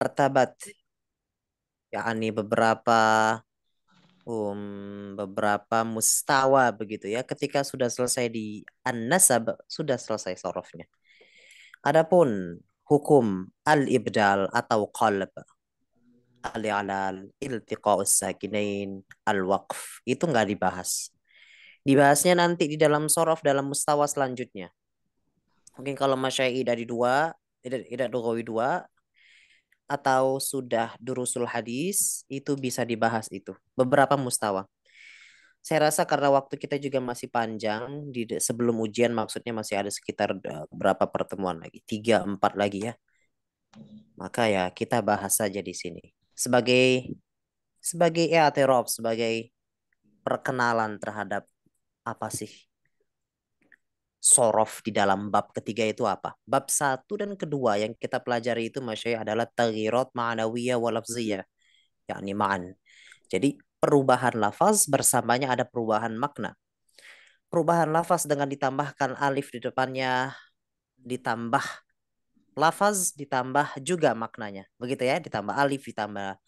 martabat, yakni beberapa mustawa begitu ya. Ketika sudah selesai di an-nasab, sudah selesai sorofnya. Adapun hukum al-ibdal atau qalb, al-i'lal, iltiqa'us sakinain, al-waqf, itu nggak dibahas. Dibahasnya nanti di dalam sorof dalam mustawa selanjutnya. Mungkin kalau masyai dari dua, tidak lugawi dua, atau sudah durusul hadis, itu bisa dibahas itu. Beberapa mustawa. Saya rasa karena waktu kita juga masih panjang, sebelum ujian maksudnya masih ada sekitar berapa pertemuan lagi? Tiga, empat lagi ya. Maka ya kita bahas saja di sini. Sebagai i'tiraf, sebagai perkenalan terhadap apa sih sorof di dalam bab ketiga itu apa? Bab satu dan kedua yang kita pelajari itu masya adalah taghirat ma'nawiyah wa lafziyah, yakni ma'an. Jadi perubahan lafaz bersamanya ada perubahan makna. Perubahan lafaz dengan ditambahkan alif di depannya, ditambah lafaz, ditambah juga maknanya. Begitu ya, ditambah alif, ditambah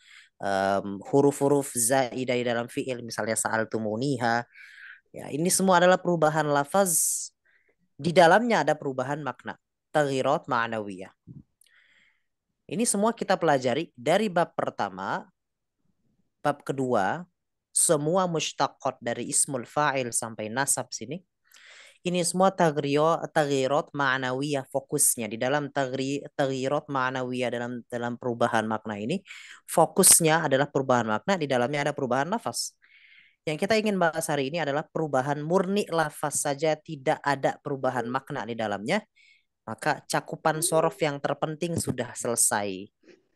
huruf-huruf zaidah di dalam fiil, misalnya sa'altumuniha. Ya, ini semua adalah perubahan lafaz. Di dalamnya ada perubahan makna. Taghirat ma'nawiyah. Ini semua kita pelajari dari bab pertama, bab kedua, semua mushtaqat dari ismul fa'il sampai nasab sini. Ini semua taghirat ma'nawiyah fokusnya di dalam taghirat ma'nawiyah dalam perubahan makna ini. Fokusnya adalah perubahan makna, di dalamnya ada perubahan lafaz. Yang kita ingin bahas hari ini adalah perubahan murni lafaz saja, tidak ada perubahan makna di dalamnya. Maka cakupan sorof yang terpenting sudah selesai.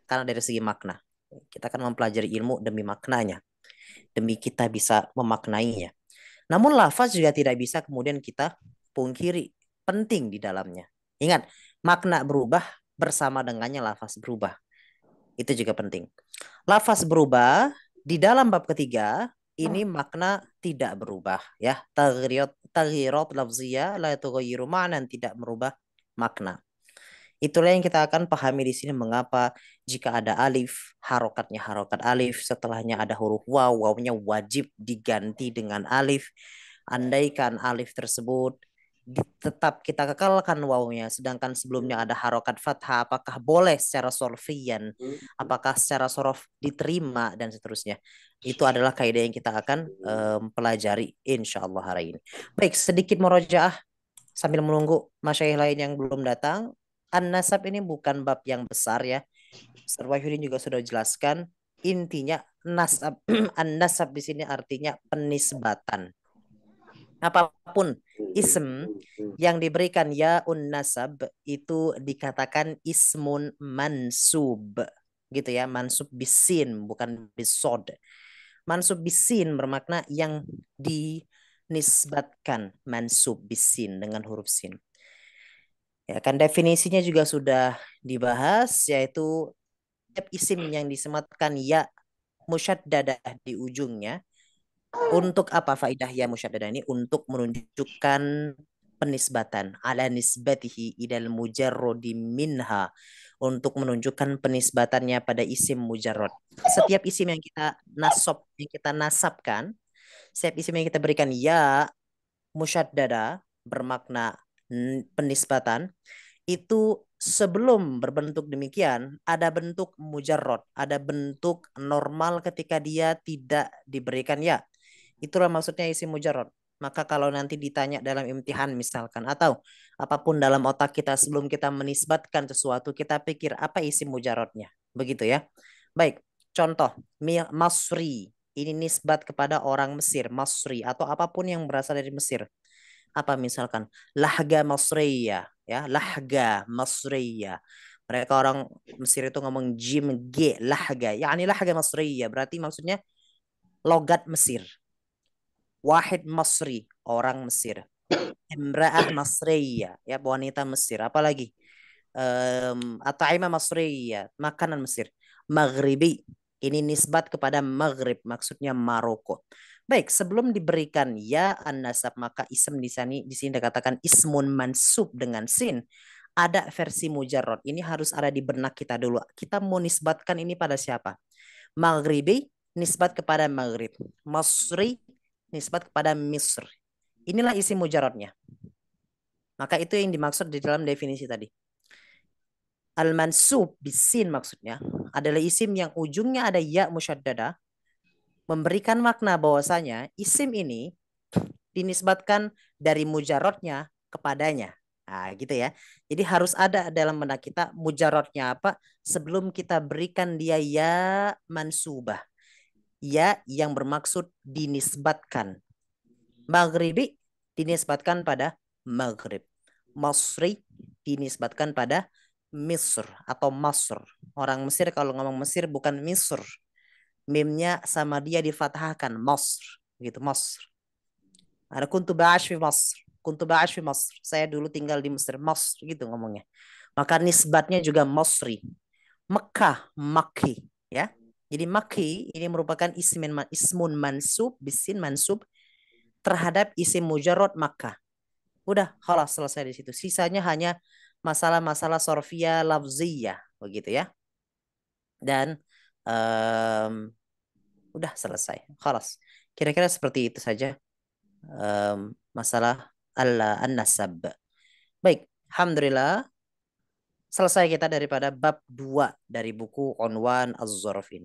Karena dari segi makna. Kita akan mempelajari ilmu demi maknanya. Demi kita bisa memaknainya. Namun lafaz juga tidak bisa kemudian kita pungkiri. Penting di dalamnya. Ingat, makna berubah bersama dengannya lafaz berubah. Itu juga penting. Lafaz berubah di dalam bab ketiga, ini makna tidak berubah ya. Taghyirat lafziyah la tughayyiru ma'nan, tidak merubah makna. Itulah yang kita akan pahami di sini mengapa jika ada alif, harokatnya harokat alif, setelahnya ada huruf waw, wawnya wajib diganti dengan alif. Andaikan alif tersebut tetap kita kekalkan wawnya, sedangkan sebelumnya ada harokat fathah, apakah boleh secara sorfian, apakah secara sorof diterima, dan seterusnya. Itu adalah kaidah yang kita akan pelajari insya Allah hari ini. Baik, sedikit murojaah sambil menunggu masyayikh lain yang belum datang. An-nasab ini bukan bab yang besar ya. Ustaz Wahyudin juga sudah jelaskan. Intinya nasab, an-nasab di sini artinya penisbatan. Apapun ism yang diberikan yaun nasab itu dikatakan ismun mansub. Gitu ya, mansub bisin bukan bisod. Mansub bisin bermakna yang dinisbatkan, mansub bisin dengan huruf sin. Ya kan definisinya juga sudah dibahas, yaitu setiap isim yang disematkan ya musyaddadah di ujungnya. Untuk apa faidah ya musyaddadah ini? Untuk menunjukkan penisbatan ala nisbatihi idal mujarrodi minha, untuk menunjukkan penisbatannya pada isim mujarrod. Setiap isim yang kita nasabkan, setiap isim yang kita berikan ya musyaddada bermakna penisbatan, itu sebelum berbentuk demikian ada bentuk mujarrod, ada bentuk normal ketika dia tidak diberikan ya. Itulah maksudnya isim mujarrod. Maka kalau nanti ditanya dalam imtihan misalkan atau apapun dalam otak kita sebelum kita menisbatkan sesuatu, kita pikir apa isim mujarrodnya. Begitu ya. Baik, contoh Masri. Ini nisbat kepada orang Mesir, Masri atau apapun yang berasal dari Mesir. Apa misalkan lahga Masriya, ya, lahga Masriya. Mereka orang Mesir itu ngomong jim g lahga, yakni lahga Masriya berarti maksudnya logat Mesir. Wahid Masri, orang Mesir. Imra'ah Masriya, ya, wanita Mesir. Apalagi At'imah Masriya, makanan Mesir. Maghribi, ini nisbat kepada Maghrib, maksudnya Maroko. Baik, sebelum diberikan ya an-nasab, maka ism di sini dikatakan ismun mansub dengan sin. ada versi mujarrad. Ini harus ada di benak kita dulu. Kita mau nisbatkan ini pada siapa? Maghribi nisbat kepada Maghrib. Masri nisbat kepada Misr. Inilah isi mujarradnya. Maka itu yang dimaksud di dalam definisi tadi. Al-mansub bisin maksudnya adalah isim yang ujungnya ada ya musyaddada, memberikan makna bahwasanya isim ini dinisbatkan dari mujarrodnya kepadanya. Nah, gitu ya. Jadi harus ada dalam benak kita mujarrodnya apa sebelum kita berikan dia ya mansubah. Ya yang bermaksud dinisbatkan. Maghribi dinisbatkan pada Maghrib. Masri dinisbatkan pada Misr atau Masr. Orang Mesir kalau ngomong Mesir bukan Misr. Mimnya sama dia difathahkan Masr gitu Masr. Ada kuntu ba'ash fi Masr. Kuntu ba'ash fi Masr. Saya dulu tinggal di Mesir. Masr gitu ngomongnya. Maka nisbatnya juga Masri. Mekah, Makki ya. Jadi Makki ini merupakan ismun mansub bisin mansub terhadap isim mujarrad Makkah. Udah, khalas selesai di situ. Sisanya hanya masalah-masalah sorfiyah lafziyah begitu ya. Dan udah selesai. Khalas. Kira-kira seperti itu saja masalah an-nasab. Baik, alhamdulillah selesai kita daripada bab 2 dari buku Unwan Az-Zaraf ini.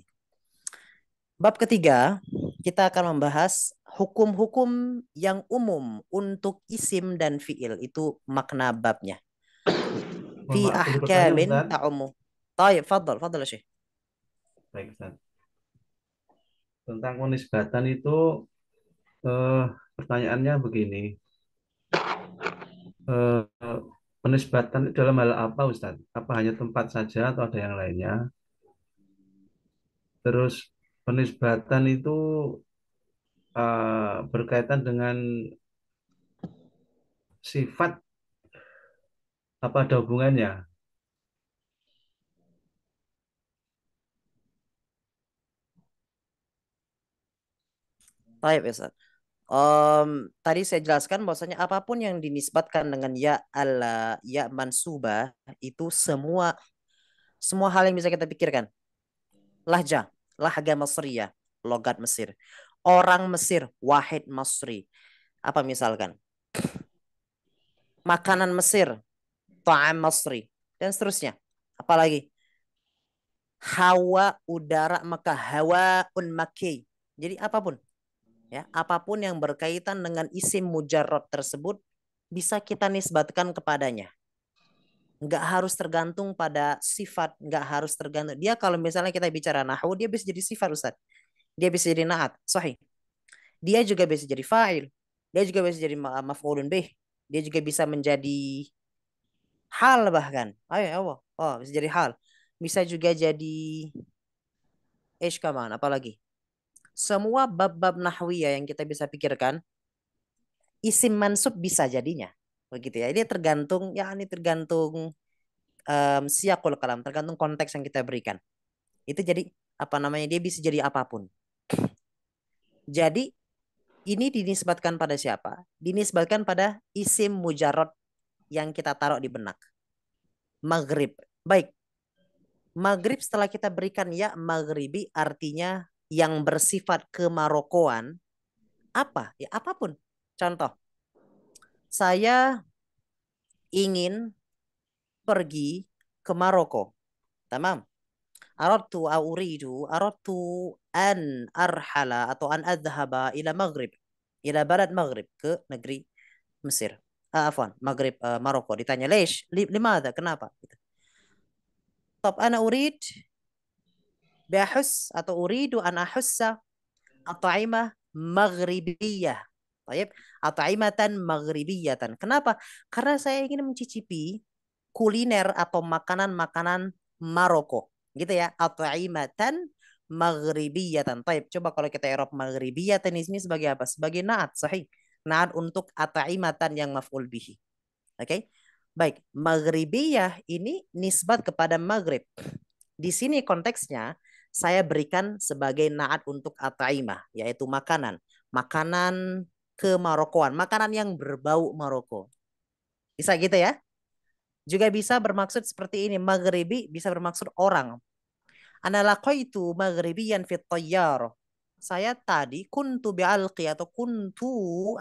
Bab ketiga, kita akan membahas hukum-hukum yang umum untuk isim dan fiil. Itu makna babnya. Mohon Fi maaf boleh bertanya ahkamin Ustaz. ta'ummu. Taib, fadal, fadal Syekh. Baik Ustaz. Tentang penisbatan itu eh, pertanyaannya begini. Eh, Penisbatan itu dalam hal apa Ustaz? Apa hanya tempat saja atau ada yang lainnya? Terus penisbatan itu berkaitan dengan sifat apa ada hubungannya? Taib, ya Ustaz. Tadi saya jelaskan bahwasanya apapun yang dinisbatkan dengan ya ala ya mansubah itu semua hal yang bisa kita pikirkan. Lahja, lahga Masriyah, logat Mesir. Orang Mesir, wahid Masri. Apa misalkan? Makanan Mesir, ta'am Masri. Dan seterusnya. Apalagi? Hawa udara Mekah, hawa un Makki. Jadi apapun. Ya, apapun yang berkaitan dengan isim mujarrad tersebut bisa kita nisbatkan kepadanya. Nggak harus tergantung pada sifat, nggak harus tergantung. Dia kalau misalnya kita bicara nahwu, dia bisa jadi sifat Ustaz. Dia bisa jadi naat, sahih. Dia juga bisa jadi fa'il. Dia juga bisa jadi maf'ulun bih. Dia juga bisa menjadi hal bahkan. Ayo, Allah. Oh, bisa jadi hal. Bisa juga jadi kaman, apalagi. Semua bab-bab nahwiyah yang kita bisa pikirkan, isim mansub bisa jadinya. Begitu ya. Dia tergantung, ya ini tergantung siyaqul kalam, tergantung konteks yang kita berikan. Itu jadi apa namanya? Dia bisa jadi apapun. Jadi ini dinisbatkan pada siapa? Dinisbatkan pada isim mujarrad yang kita taruh di benak. Maghrib. Baik. Maghrib setelah kita berikan ya maghribi artinya yang bersifat kemarokoan. Apa? Ya apapun. Contoh. Saya ingin pergi ke Maroko. Tamam. Aradtu an arhala atau an adhaba ila Maghrib. Ila balad Maghrib. Ke negeri Mesir. Afwan, Maghrib, Maroko. Ditanya, "Leish? Limada? Kenapa?" Gitu. Top ana urid bahus atau uridu an ahussa at'imah maghribiyah. Baik, at'imatan maghribiyatan. Kenapa? Karena saya ingin mencicipi kuliner atau makanan-makanan Maroko. Gitu ya. At'imatan maghribiyatan. Baik, coba kalau kita Eropa maghribiyatan ini sebagai apa? Sebagai naat, sahih. Naat untuk at'imatan yang maf'ul bihi. Oke. Okay? Baik, maghribiyah ini nisbat kepada maghrib. Di sini konteksnya saya berikan sebagai naat untuk ataimah, yaitu makanan. Makanan ke Marokoan, makanan yang berbau Maroko. Bisa gitu ya? Juga bisa bermaksud seperti ini. Maghribi bisa bermaksud orang. Ana laqaitu maghribiyan fit tayyarah. Saya tadi kuntu bi'alqi atau kuntu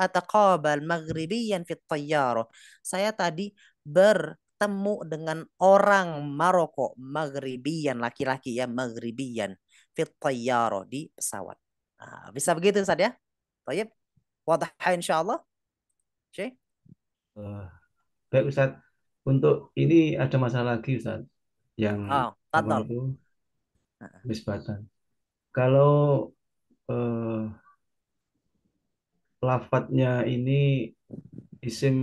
ataqabal maghribiyan fit tayyarah. Saya tadi bertemu dengan orang Maroko, maghribiyan laki-laki ya, maghribiyan fit tayyarah di pesawat. Nah, bisa begitu Ustaz ya? Baik, wadah insyaallah. Oke. Eh, Baik Ustadz, untuk ini ada masalah lagi Ustadz, yang Ah, apa tadal. itu nisbatan. Kalau lafadznya ini isim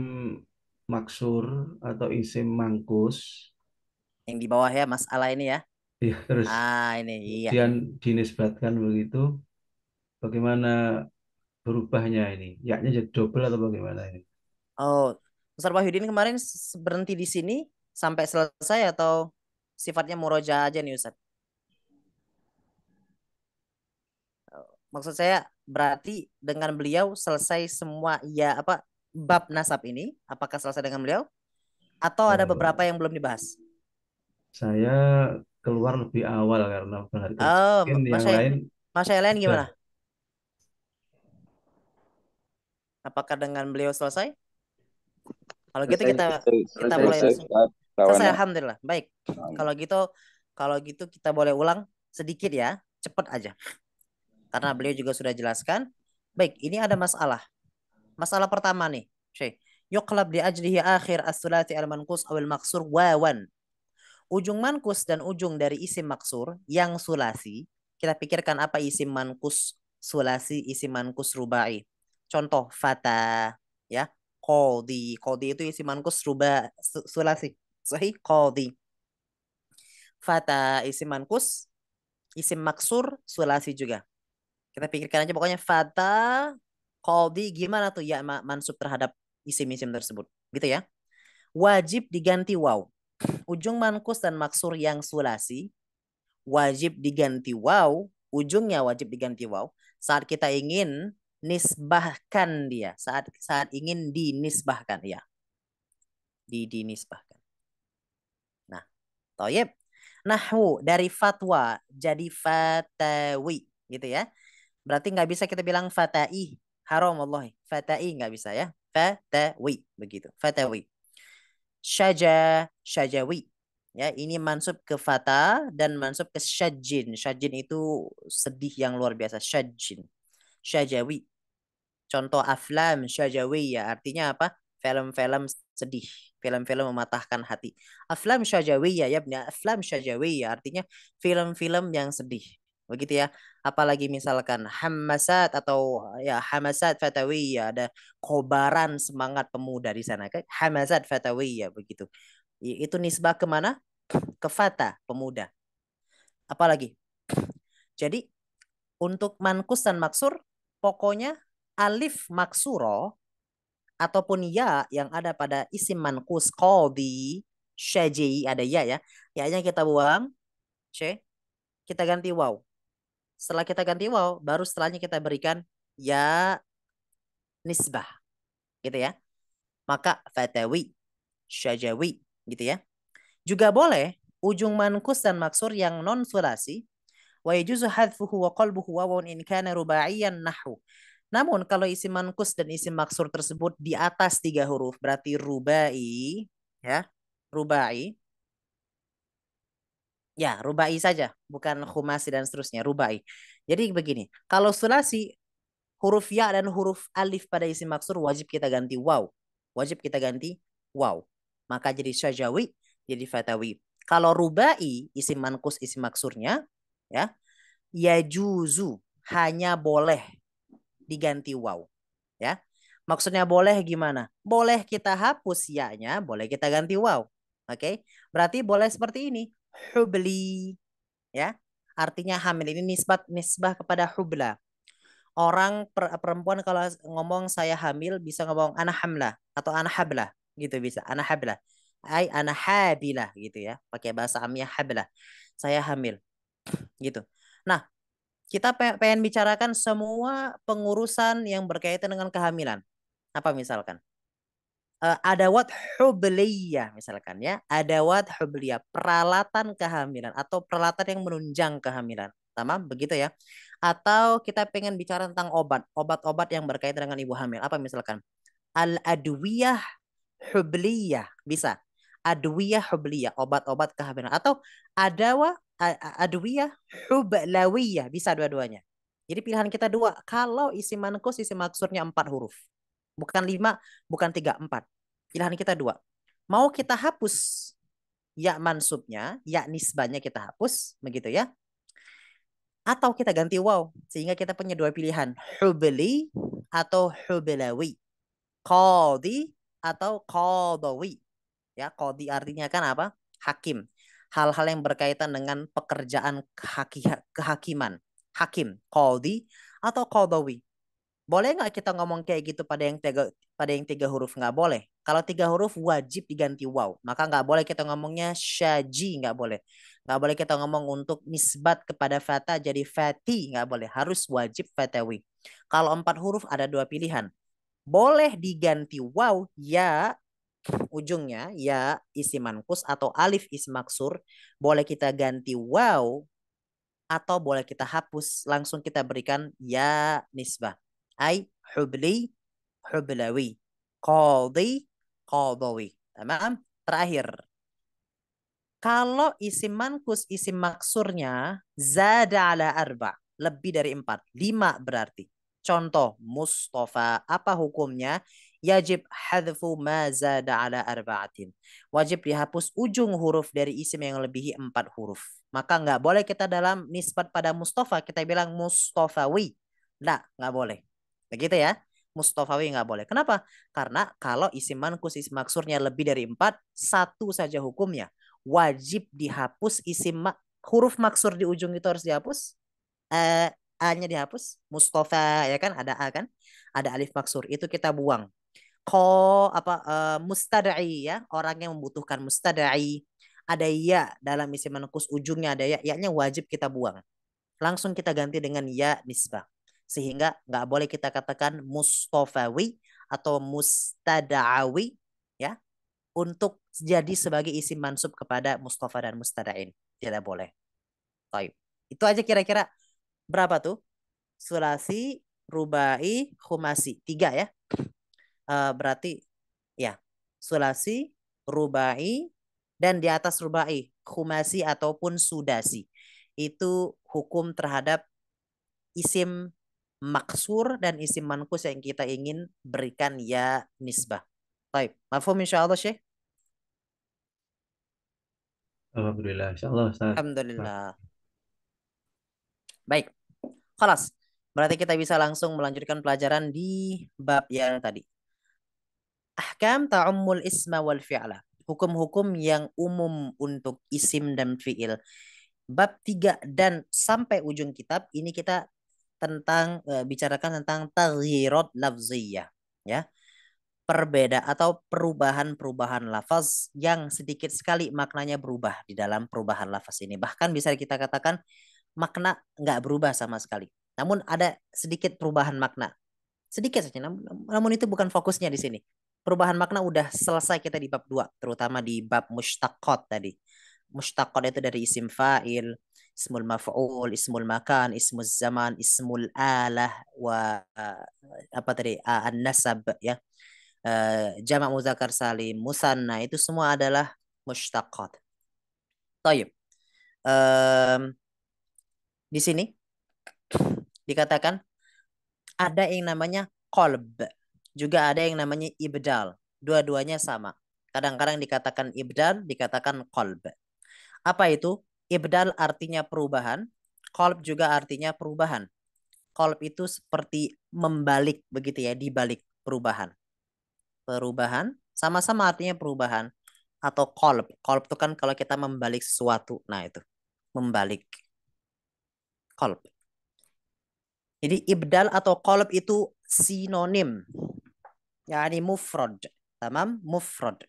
maksur atau isim mangkus, Yang di bawah ya masalah ini ya. ya terus Ah, ini iya kemudian ini. dinisbatkan begitu, bagaimana berubahnya ini? Yaknya jadi double atau bagaimana ini? Oh, Ustaz Wahyudin kemarin berhenti di sini sampai selesai atau sifatnya murojaah aja nih Ustaz? Maksud saya berarti dengan beliau selesai semua ya apa bab nasab ini? Apakah selesai dengan beliau atau ada beberapa Eh, yang belum dibahas? saya keluar lebih awal karena berangkat kerja. Oh, Mungkin yang Masya lain Masya lain sudah. gimana? Apakah dengan beliau selesai? Kalau gitu Selesai, kita kita selesai, mulai langsung. Ustaz, Selesai, kawannya. alhamdulillah. Baik. Kalau gitu kita boleh ulang sedikit ya, cepet aja. Karena beliau juga sudah jelaskan. Baik, ini ada masalah. Masalah pertama nih, Syekh. Yuqlab li ajlihi akhir as-sulati al-manqus awil maksur wawan. Ujung mankus dan ujung dari isim maksur yang sulasi. Kita pikirkan apa isim mankus sulasi, isim mankus rubai. Contoh fata, ya. Qadi. Qadi itu isim mankus sulasi. Sahih, qadi. Fata isim mankus, isim maksur sulasi juga. Kita pikirkan aja pokoknya fata qalbi gimana tuh ya mansub terhadap isim-isim tersebut. Gitu ya. Wajib diganti waw. Ujung mankus dan maksur yang sulasi wajib diganti waw. Ujungnya wajib diganti waw. Saat kita ingin nisbahkan dia. Saat ingin dinisbahkan ya. Dinisbahkan. Nah, toyib. Nahwu dari fatwa jadi fatawi gitu ya. Berarti nggak bisa kita bilang fatai. Haram wallahi. Fatai nggak bisa ya. Fatawi. Begitu. Fatawi. Syajawi. Ya, ini mansub ke fata dan mansub ke syajin. Syajin itu sedih yang luar biasa. Syajin. Syajawi. Contoh aflam syajawi ya. Artinya apa? Film-film sedih. Film-film mematahkan hati. Aflam syajawi ya. Aflam syajawi ya. Artinya film-film yang sedih. Begitu ya. Apalagi misalkan hamasat atau ya hamasat fatawiyah. Ada kobaran semangat pemuda di sana. Kan? Hamasat fatawiyah begitu. Itu nisbah kemana? Ke fata, pemuda. Apalagi? Jadi untuk mankus dan maksur, pokoknya alif maksuro ataupun ya yang ada pada isim mankus qadi syaji ada ya ya. Ya-nya kita buang, c, kita ganti waw. Setelah kita ganti waw, baru setelahnya kita berikan ya nisbah, gitu ya. Maka fatawi, syajawi, gitu ya. Juga boleh ujung mankus dan maksur yang non sulasi wa yajuzu hadfuhu wa qalbuhu wawun in kana rubaiyan nahwu. Namun kalau isim mankus dan isim maksur tersebut di atas 3 huruf berarti rubai ya. Rubai. Ya, rubai saja, bukan khumasi dan seterusnya, rubai. Jadi begini, kalau sulasi huruf ya dan huruf alif pada isim maksur wajib kita ganti waw. Wajib kita ganti waw. Maka jadi syajawi, jadi fatawi. Kalau rubai, isim mankus, isim maksurnya, ya, ya juzu, hanya boleh diganti waw. Ya, maksudnya boleh gimana? Boleh kita hapus ya-nya, boleh kita ganti waw. Oke, berarti boleh seperti ini. Hubli, ya. Artinya hamil ini nisbah kepada hubla. Orang perempuan kalau ngomong saya hamil bisa ngomong anak hamlah atau anak hablah gitu bisa anak hablah anak habilah gitu ya pakai bahasa amiyah hablah saya hamil gitu. Nah, kita pengen bicarakan semua pengurusan yang berkaitan dengan kehamilan. Apa misalkan? adawat hubliyah misalkan ya, adawat hubliyah, peralatan kehamilan atau peralatan yang menunjang kehamilan. Tamam, begitu ya. Atau kita pengen bicara tentang obat, obat-obat yang berkaitan dengan ibu hamil. Apa misalkan? Al-adwiyah hubliyah, bisa. Adwiyah hubliyah, obat-obat kehamilan atau adwiyah hublawiyah, bisa dua-duanya. Jadi pilihan kita dua. Kalau isi mankus, isi maksurnya 4 huruf. Bukan 5, bukan 3, 4. Pilihan kita dua. Mau kita hapus ya mansubnya, ya nisbahnya kita hapus, begitu ya. Atau kita ganti waw, sehingga kita punya dua pilihan. Hubli atau hublawi. Qadi atau qadawi. Ya, qadi artinya kan apa? Hakim. Hal-hal yang berkaitan dengan pekerjaan kehakiman. Hakim, qadi atau qadawi. Boleh nggak kita ngomong kayak gitu pada yang 3 huruf? Nggak boleh. Kalau 3 huruf wajib diganti waw. Maka nggak boleh kita ngomongnya syaji, nggak boleh. Nggak boleh kita ngomong untuk nisbat kepada fata jadi fati, nggak boleh. Harus wajib fatawi. Kalau 4 huruf ada dua pilihan. Boleh diganti waw ya ujungnya ya isim mankus atau alif isim maksur. Boleh kita ganti waw atau boleh kita hapus, langsung kita berikan ya nisbah. Ai hubli hublawi, qadi qadawi. Tamam? Terakhir, kalau isim mankus isim maksurnya zada ala arba, lebih dari 4, 5 berarti. Contoh Mustafa, apa hukumnya? Yajib hadfu ma zada ala arba'atin. Wajib dihapus ujung huruf dari isim yang melebihi 4 huruf. Maka nggak boleh kita dalam nisbat pada Mustafa kita bilang Mustafawi. Nggak boleh. Begitu ya. Mustafawi nggak boleh. Kenapa? Karena kalau isim mankus isim maksurnya lebih dari 4, satu saja hukumnya, wajib dihapus huruf maksur di ujung itu harus dihapus. A-nya dihapus. Mustafa ya kan ada A kan? Ada alif maksur itu kita buang. Mustadai ya, orang yang membutuhkan mustadai. Ada ya dalam isim mankus ujungnya ada ya, ya-nya wajib kita buang. Langsung kita ganti dengan ya nisbah. Sehingga nggak boleh kita katakan mustafawi atau mustada'awi ya untuk jadi sebagai isim mansub kepada Mustafa dan Mustada'in. Tidak boleh. Taib. Itu aja kira-kira berapa tuh? Sulasi, rubai, khumasi. 3 ya. Berarti ya. Sulasi, rubai, dan di atas rubai, khumasi ataupun sudasi. Itu hukum terhadap isim maksur dan isim mankus yang kita ingin berikan ya nisbah. Taib. Mafhum insyaallah Syekh? Alhamdulillah, insyaallah Ustaz. Alhamdulillah. Baik. Kelas. Berarti kita bisa langsung melanjutkan pelajaran di bab yang tadi. Ahkam ta'ummul isma wal fi'la. Hukum-hukum yang umum untuk isim dan fi'il. Bab 3 dan sampai ujung kitab ini kita bicarakan tentang taghyirat lafziyah. Ya. Atau perubahan-perubahan lafaz yang sedikit sekali maknanya berubah di dalam perubahan lafaz ini. Bahkan bisa kita katakan makna nggak berubah sama sekali. Namun ada sedikit perubahan makna. Sedikit saja, namun itu bukan fokusnya di sini. Perubahan makna udah selesai kita di bab 2, terutama di bab mushtaqat tadi. Mushtaqat itu dari isim fa'il, ismul maf'ul, ismul makan, ismul zaman, ismul alah, apa tadi? An-nasab ya. Jamak muzakkar salim, musanna itu semua adalah mushtaqat. Tayyib. Di sini dikatakan ada yang namanya kolb, juga ada yang namanya ibdal. Dua-duanya sama. Kadang-kadang dikatakan ibdal, dikatakan kolb. Apa itu? Ibdal artinya perubahan, kolb juga artinya perubahan. Kolb itu seperti membalik begitu ya, dibalik perubahan. Perubahan sama-sama artinya perubahan atau kolb. Kolb itu kan kalau kita membalik sesuatu. Nah itu, membalik. Kolb. Jadi ibdal atau kolb itu sinonim. Yani mufrad. Tamam? Mufrad.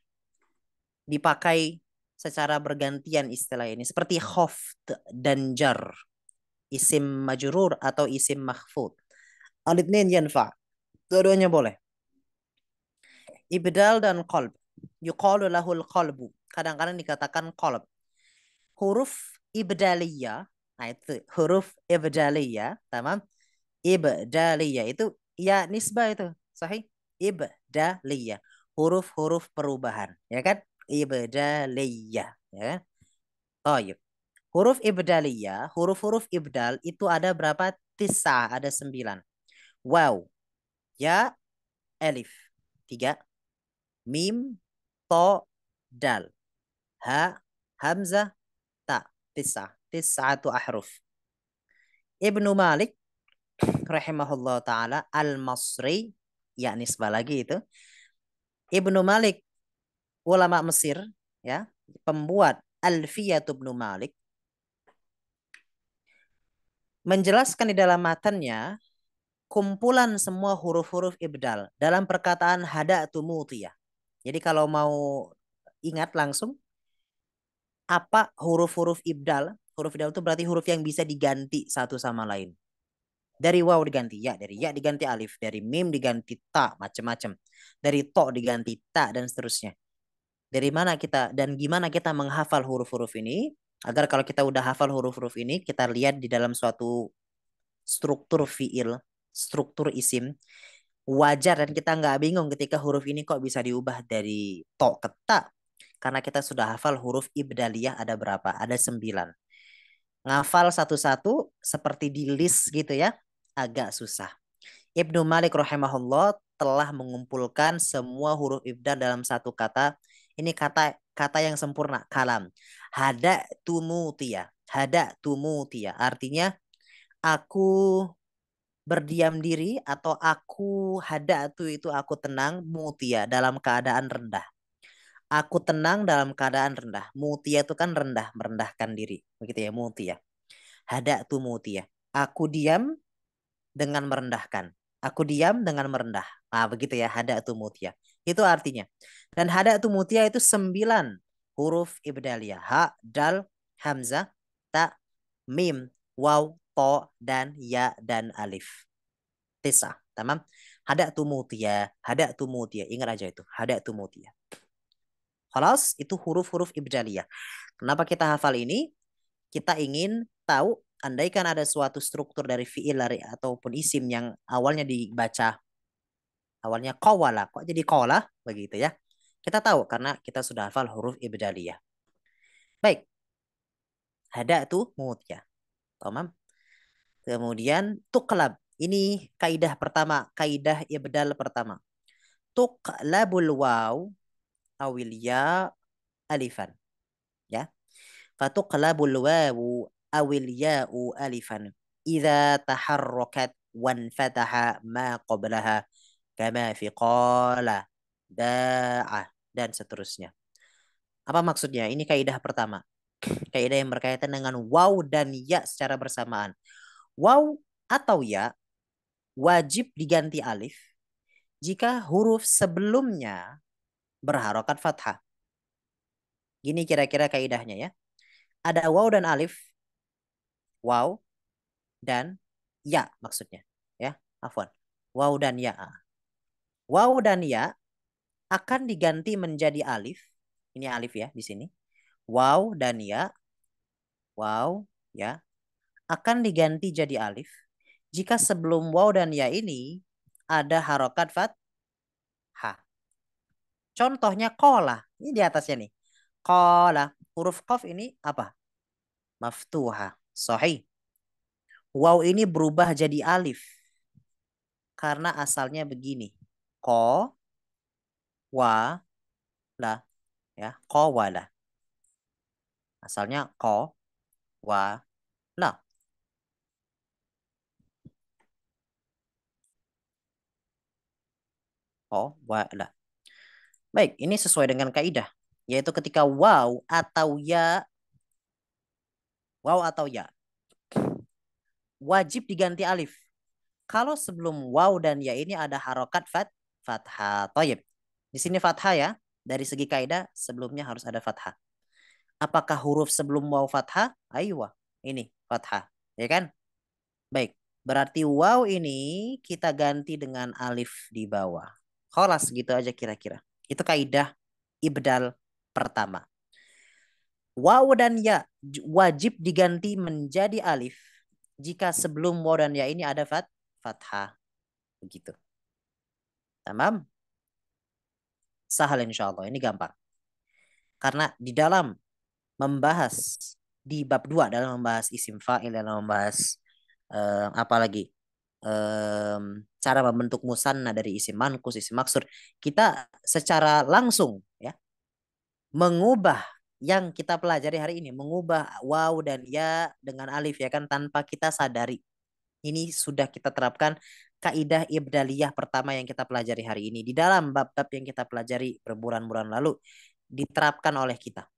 Dipakai secara bergantian istilah ini. Seperti khofd dan jar. Isim majrur atau isim mahfud. Al-ithnain yanfa. Dua-duanya boleh. Ibdal dan qalb. Yuqalu lahul qalbu. Kadang-kadang dikatakan qalb. Huruf ibdaliyah. Nah itu huruf ibdaliyah. Tamam. Ibdaliyah itu ya nisbah itu. Sahih. Ibdaliyah. Huruf-huruf perubahan. Ya kan? Ibdaliyah. Ya kan? Oh, iya. Huruf ibdaliyah, huruf-huruf ibdal itu ada berapa? Tisah, ada 9. Wow, ya, elif. 3. Mim, to, dal. Ha, hamzah, ta. Tisah. Tis'atu ahruf. Ibnu Malik rahimahullah ta'ala al-Masri, ya nisbah lagi itu. Ibnu Malik, ulama Mesir, ya, pembuat Alfiyat Ibnu Malik, menjelaskan di dalam matanya kumpulan semua huruf-huruf ibdal dalam perkataan hada'tu mutiyah. Jadi kalau mau ingat langsung apa huruf-huruf ibdal? Huruf ibdal itu berarti huruf yang bisa diganti satu sama lain. Dari waw diganti ya, dari ya diganti alif, dari mim diganti ta, macam-macam. Dari to diganti ta dan seterusnya. Dari mana kita dan gimana kita menghafal huruf-huruf ini? Agar kalau kita udah hafal huruf-huruf ini, kita lihat di dalam suatu struktur fiil, struktur isim, wajar dan kita nggak bingung ketika huruf ini kok bisa diubah dari to ke ta. Karena kita sudah hafal huruf ibdaliyah ada berapa? Ada 9. Ngafal satu-satu seperti di list gitu ya, agak susah. Ibnu Malik rahimahullah telah mengumpulkan semua huruf ibdal dalam satu kata. Ini kata kata yang sempurna, kalam. Hada tumutia. Hada tumutia. Artinya aku berdiam diri atau aku hadatu itu aku tenang, mutia dalam keadaan rendah. Aku tenang dalam keadaan rendah. Mutia itu kan rendah, merendahkan diri. Begitu ya, mutia. Hadatu mutia. Aku diam dengan merendahkan. Aku diam dengan merendah. Ah, begitu ya, hadatu mutia. Itu artinya. Dan hadatu mutia itu 9 huruf ibdaliyah. Ha, dal, hamzah, ta, mim, waw, to, dan ya, dan alif. Tisah, tamam. Hada tumutia. Ingat aja itu, hada tumutia. Khalas, itu huruf-huruf ibdaliyah. Kenapa kita hafal ini? Kita ingin tahu, andaikan ada suatu struktur dari fiil ataupun isim yang awalnya dibaca, awalnya qawala, kok jadi qawla, begitu ya. Kita tahu karena kita sudah hafal huruf ibdaliyah. Baik, hada tumutia. Tamam. Kemudian tuqlab. Ini kaidah pertama, kaidah ibdal pertama. Tuqlabul waw awil ya alifan. Ya. Fatuqlabul wawu awil ya'u alifan. Idza taharrakat wanfataha ma qablaha kama fi qala da'a dan seterusnya. Apa maksudnya? Ini kaidah pertama. Kaidah yang berkaitan dengan waw dan ya secara bersamaan. Waw atau ya wajib diganti alif jika huruf sebelumnya berharokat fathah. Gini kira-kira kaidahnya ya. Ada waw dan alif, waw dan ya maksudnya. Ya, afwan. Waw dan ya. Waw dan ya akan diganti menjadi alif. Ini alif ya di sini. Waw dan ya, waw ya akan diganti jadi alif jika sebelum waw dan ya ini ada harokat fathah. Contohnya kola. Ini di atasnya nih. Kola. Huruf qaf ini apa? Maftuha. Sahih. Waw ini berubah jadi alif. Karena asalnya begini. Ko, wa, la. Ya. Ko, wa, la. Asalnya ko, wa, la. Ko, wa, la. Baik, ini sesuai dengan kaidah. Yaitu ketika waw atau ya, wajib diganti alif. Kalau sebelum waw dan ya ini ada harokat fathah. Toyib. Di sini fathah ya. Dari segi kaidah sebelumnya harus ada fathah. Apakah huruf sebelum waw fathah? Aywa. Ini fathah. Ya kan? Baik. Berarti waw ini kita ganti dengan alif di bawah. Kholas gitu aja kira-kira. Itu kaidah ibdal pertama. Waw dan ya wajib diganti menjadi alif jika sebelum waw dan ya ini ada fathah. Begitu. Tamam? Sahal insya Allah. Ini gampang. Karena di dalam membahas di bab 2 dalam membahas isim fa'il, dalam membahas apa lagi? Cara membentuk musanna dari isim mankus, isim maksur. Kita secara langsung ya mengubah yang kita pelajari hari ini, mengubah waw dan ya dengan alif ya kan tanpa kita sadari. Ini sudah kita terapkan kaidah ibdaliyah pertama yang kita pelajari hari ini di dalam bab-bab yang kita pelajari berbulan-bulan lalu diterapkan oleh kita.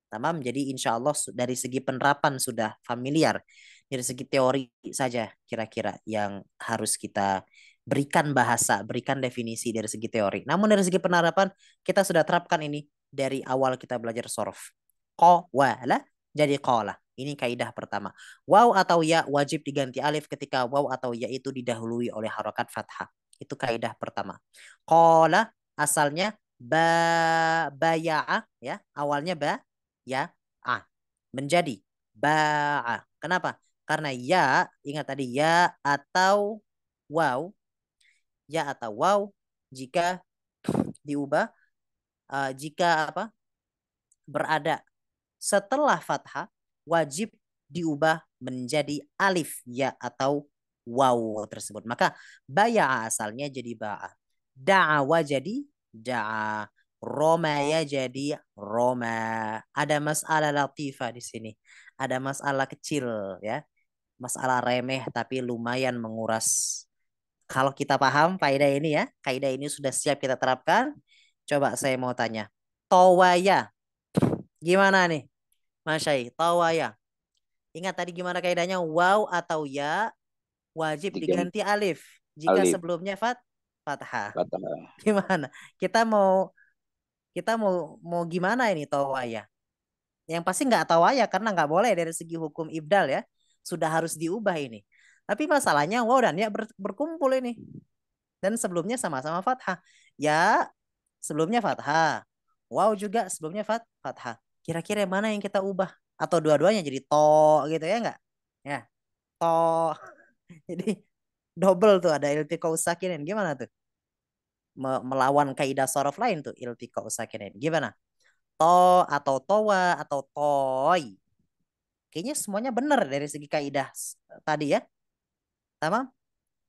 Tamam, jadi insya Allah dari segi penerapan sudah familiar. Dari segi teori saja kira-kira yang harus kita berikan bahasa, berikan definisi dari segi teori. Namun dari segi penerapan kita sudah terapkan ini dari awal kita belajar sorof. Qawala jadi qala. Ini kaidah pertama. Waw atau ya wajib diganti alif ketika waw atau ya itu didahului oleh harokat fathah. Itu kaidah pertama. Qala asalnya baya'a ya, awalnya ya menjadi ba'a. Kenapa? Karena ya, ingat tadi ya atau waw, ya atau waw jika diubah jika apa? Berada setelah fathah wajib diubah menjadi alif ya atau waw tersebut. Maka baya'a asalnya jadi ba'a. Da'awa jadi da'a. Roma ya jadi Roma. Ada masalah latifah di sini. Ada masalah kecil ya. Masalah remeh tapi lumayan menguras. Kalau kita paham kaidah ini ya, kaidah ini sudah siap kita terapkan. Coba saya mau tanya. Tawaya. Gimana nih? Mas Syai, tawaya. Ingat tadi gimana kaidahnya? Waw atau ya wajib Diganti diganti alif jika alif sebelumnya fathah. fathah. Gimana? Kita mau gimana ini tawaya? Yang pasti nggak tawaya karena nggak boleh dari segi hukum ibdal ya. Sudah harus diubah ini. Tapi masalahnya waw dan ya berkumpul ini. Dan sebelumnya sama-sama fathah. Ya sebelumnya fathah. Waw juga sebelumnya fathah. Kira-kira mana yang kita ubah? Atau dua-duanya jadi to gitu ya enggak? Ya, to. Jadi double tuh ada iltiqa usakinin. Gimana tuh? Melawan kaidah sorof lain tuh iltiqa usakinin. Gimana? To atau towa atau toy. Kayaknya semuanya benar dari segi kaidah tadi ya. Tamam?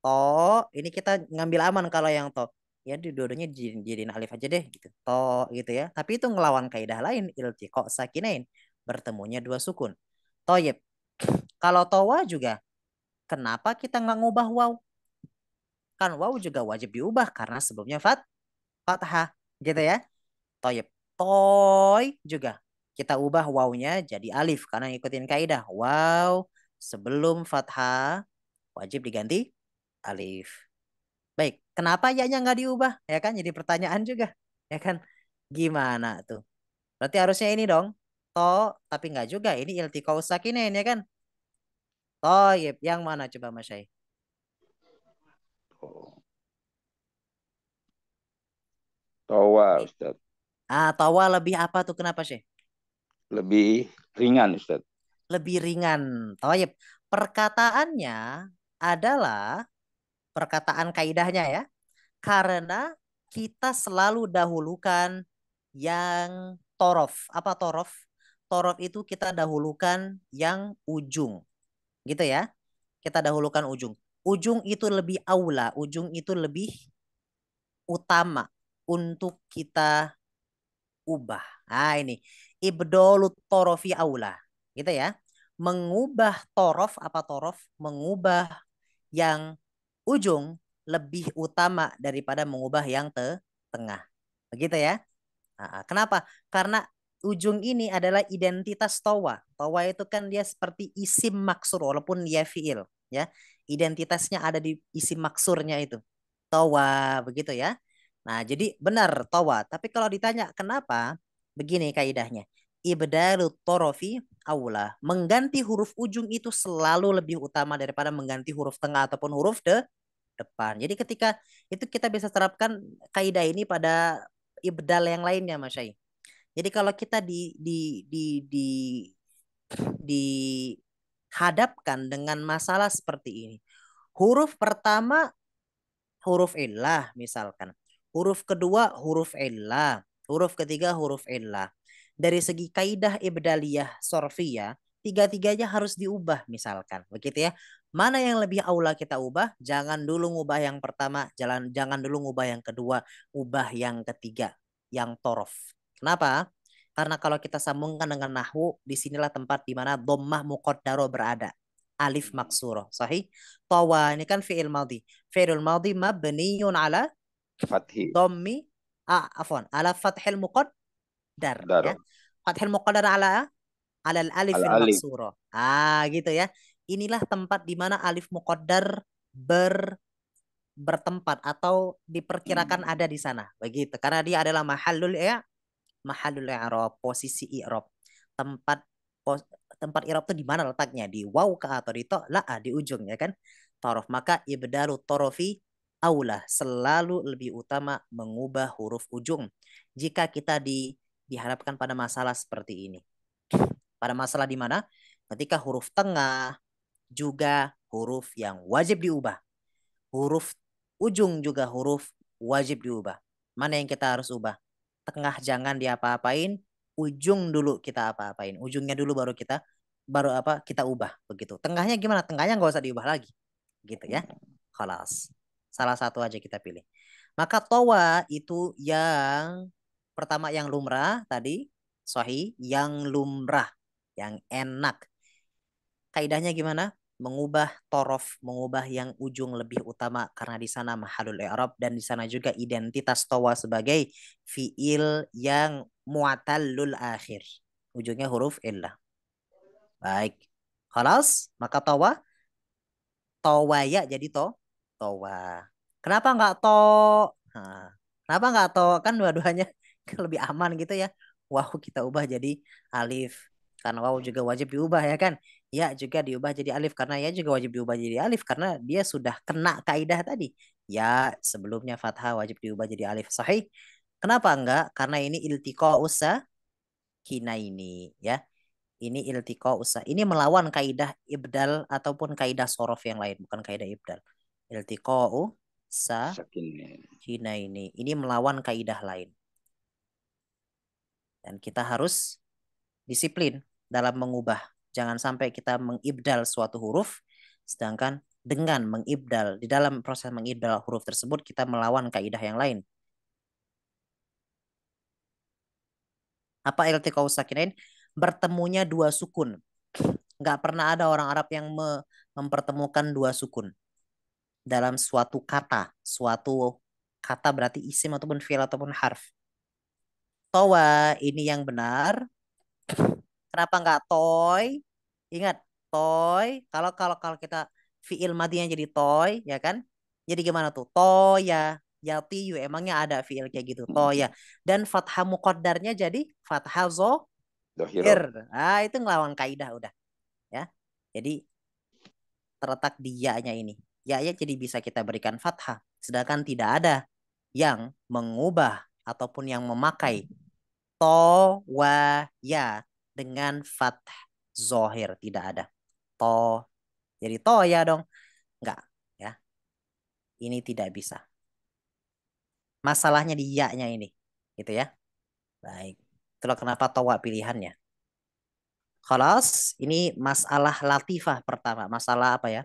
To, ini kita ngambil aman kalau yang to. Ya dua-duanya jadiin alif aja deh gitu. To gitu ya. Tapi itu ngelawan kaidah lain iltiqa sakinain. Bertemunya dua sukun. Toyib. Kalau towa juga kenapa kita nggak ngubah waw? Kan waw juga wajib diubah karena sebelumnya fathah gitu ya. Toyib. Toy juga kita ubah wawnya jadi alif karena ngikutin kaidah. Waw sebelum fathah wajib diganti alif. Baik, kenapa ya-nya nggak diubah? Ya kan jadi pertanyaan juga. Ya kan? Gimana tuh? Berarti harusnya ini dong. To, tapi nggak juga. Ini iltiqau sakinain ya kan? Toyib, yang mana coba Mas Syai? Oh, tawa Ini. Ustaz. Tawa lebih apa tuh? Kenapa sih? Lebih ringan Ustaz. Lebih ringan. Toyib. Perkataannya adalah perkataan kaidahnya ya. Karena kita selalu dahulukan yang torof. Apa torof? Torof itu kita dahulukan yang ujung. Gitu ya. Kita dahulukan ujung. Ujung itu lebih aula. Ujung itu lebih utama untuk kita ubah. Nah ini. Ibdolut torofi aula. Gitu ya. Mengubah torof. Apa torof? Mengubah yang ujung lebih utama daripada mengubah yang tengah. Begitu ya. Kenapa? Karena ujung ini adalah identitas tawa. Tawa itu kan dia seperti isim maksur walaupun dia fiil. Ya, identitasnya ada di isim maksurnya itu. Tawa begitu ya. Nah, jadi benar tawa. Tapi kalau ditanya kenapa? Begini kaidahnya. Ibdalut torofi aula. Mengganti huruf ujung itu selalu lebih utama daripada mengganti huruf tengah ataupun huruf depan. Jadi ketika itu kita bisa terapkan kaidah ini pada ibdal yang lainnya, Mas Syai. Jadi kalau kita dihadapkan dengan masalah seperti ini, huruf pertama huruf illah misalkan. Huruf kedua huruf illah. Huruf ketiga huruf illah. Dari segi kaidah ibdaliyah sorfiyah, tiga-tiganya harus diubah misalkan. Begitu ya. Mana yang lebih aula kita ubah? Jangan dulu ngubah yang pertama, jangan dulu ngubah yang kedua, ubah yang ketiga, yang torof. Kenapa? Karena kalau kita sambungkan dengan nahwu, disinilah tempat di mana dhammah muqaddaro berada. Alif maksuro. Sahih? Tawa ini kan fi'il madhi. Fi'il madhi mabniyun ala Fathi. dhammi afwan, ala fathil muqaddar ya. Daro. Fathil muqaddar ala alifil Al-alif. maksuro. Gitu ya. Inilah tempat di mana alif muqaddar bertempat atau diperkirakan ada di sana. Begitu. Karena dia adalah mahallul i'rab, posisi i'rab. Tempat tempat i'rab itu di mana letaknya? Di waw kah atau di to? La, di ujung ya kan? Torof. Maka ibdalu torofi aula, selalu lebih utama mengubah huruf ujung jika kita dihadapkan pada masalah seperti ini. Pada masalah di mana ketika huruf tengah juga huruf yang wajib diubah. Huruf ujung juga huruf wajib diubah. Mana yang kita harus ubah? Tengah jangan diapa-apain, ujung dulu kita apa-apain. Ujungnya dulu baru kita ubah begitu. Tengahnya gimana? Tengahnya nggak usah diubah lagi. Gitu ya. Khalas. Salah satu aja kita pilih. Maka towa itu yang pertama yang lumrah tadi, sahih, yang lumrah, yang enak. Kaidahnya gimana? Mengubah torof, mengubah yang ujung lebih utama karena di sana mahalul i'rab dan di sana juga identitas tawa sebagai fiil yang mu'tallul akhir. Ujungnya huruf illah. Baik. Khalas, maka tawaya jadi tawa. Kenapa nggak Nah, kenapa nggak kan dua-duanya lebih aman gitu ya. Wow, kita ubah jadi alif. Karena wow juga wajib diubah ya kan. Ya juga diubah jadi alif karena ya juga wajib diubah jadi alif karena dia sudah kena kaidah tadi. Ya sebelumnya fathah wajib diubah jadi alif. Sahih. Kenapa enggak? Karena ini iltiqa kina ini ya. Ini iltiqa ini melawan kaidah ibdal ataupun kaidah sorof yang lain, bukan kaidah ibdal. Iltiqa'u Sakin. kina ini melawan kaidah lain. Dan kita harus disiplin dalam mengubah. Jangan sampai kita mengibdal suatu huruf, sedangkan dengan mengibdal, di dalam proses mengibdal huruf tersebut, kita melawan kaidah yang lain. Apa iltiqa'u sakinain? Bertemunya dua sukun. Nggak pernah ada orang Arab yang mempertemukan dua sukun dalam suatu kata. Suatu kata berarti isim ataupun fi'il ataupun harf. Towa ini yang benar. Kenapa nggak toy? Ingat, toy. Kalau kita fiil madinya jadi toy, ya kan? Jadi gimana tuh? Toya, yatiyu. Emangnya ada fiil kayak gitu? Toya. Dan fathah muqaddarnya jadi fathah Dohiro. zohir. Itu ngelawan kaidah udah. Ya. Jadi terletak di ya-nya ini. Ya-nya jadi bisa kita berikan fathah. Sedangkan tidak ada yang mengubah ataupun yang memakai to wa ya dengan fathah zohir, tidak ada. To jadi to ya dong. Enggak ya. Ini tidak bisa. Masalahnya di ya-nya ini. Gitu ya. Baik. Itulah kenapa towa pilihannya. Khalas, ini masalah latifah pertama. Masalah apa ya?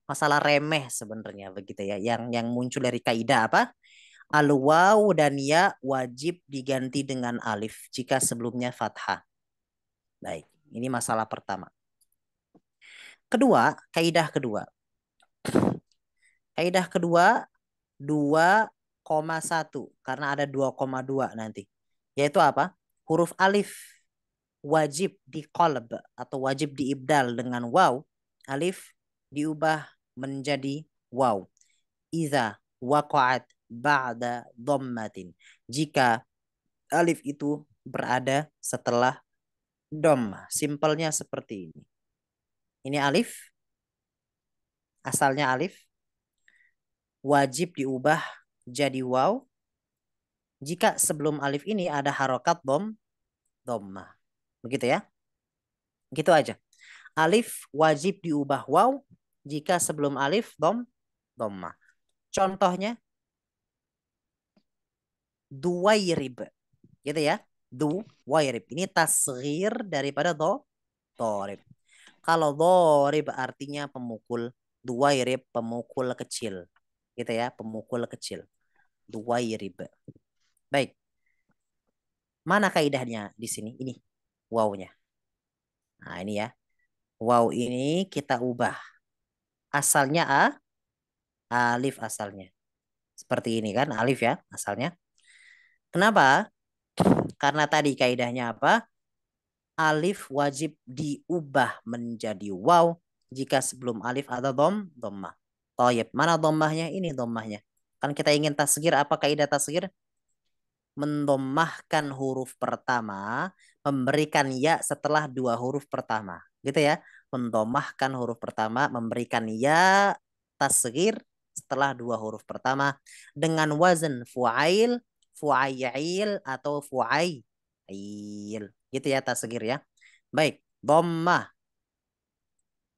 Masalah remeh sebenarnya begitu ya. Yang muncul dari kaidah apa? Al waw dan ya wajib diganti dengan alif jika sebelumnya fathah. Baik, ini masalah pertama. Kedua, kaidah kedua. Kaidah kedua 2,1 karena ada 2,2 nanti. Yaitu apa? Huruf alif wajib diqalb atau wajib diibdal dengan waw. Alif diubah menjadi waw. Iza waqa'at ba'da dhammatin. Jika alif itu berada setelah dom. Simpelnya seperti ini. Ini alif. Asalnya alif. wajib diubah jadi waw jika sebelum alif ini ada harokat dhammah. Begitu ya. Gitu aja. Alif wajib diubah waw jika sebelum alif dhammah. Contohnya duwairib. Gitu ya. Duwairib. Ini tasghir daripada dorib. Kalau dorib artinya pemukul, duwairib pemukul kecil. Gitu ya, pemukul kecil. Duwairib. Baik. Mana kaidahnya di sini? Ini wawnya. Nah, ini ya. Waw ini kita ubah. Asalnya alif asalnya. Seperti ini kan, alif ya asalnya. Kenapa? Karena tadi kaidahnya apa? Alif wajib diubah menjadi waw jika sebelum alif ada dhammah. Toyib, mana dhammahnya? Ini dhammahnya. Kan kita ingin tasgir, apa kaidah tasgir? Mendommahkan huruf pertama, memberikan ya setelah dua huruf pertama. Gitu ya. Mendommahkan huruf pertama, memberikan ya tasgir setelah dua huruf pertama dengan wazan fu'ail, fu'ayil atau fu'ayil. Gitu ya tasgir ya. Baik, dhammah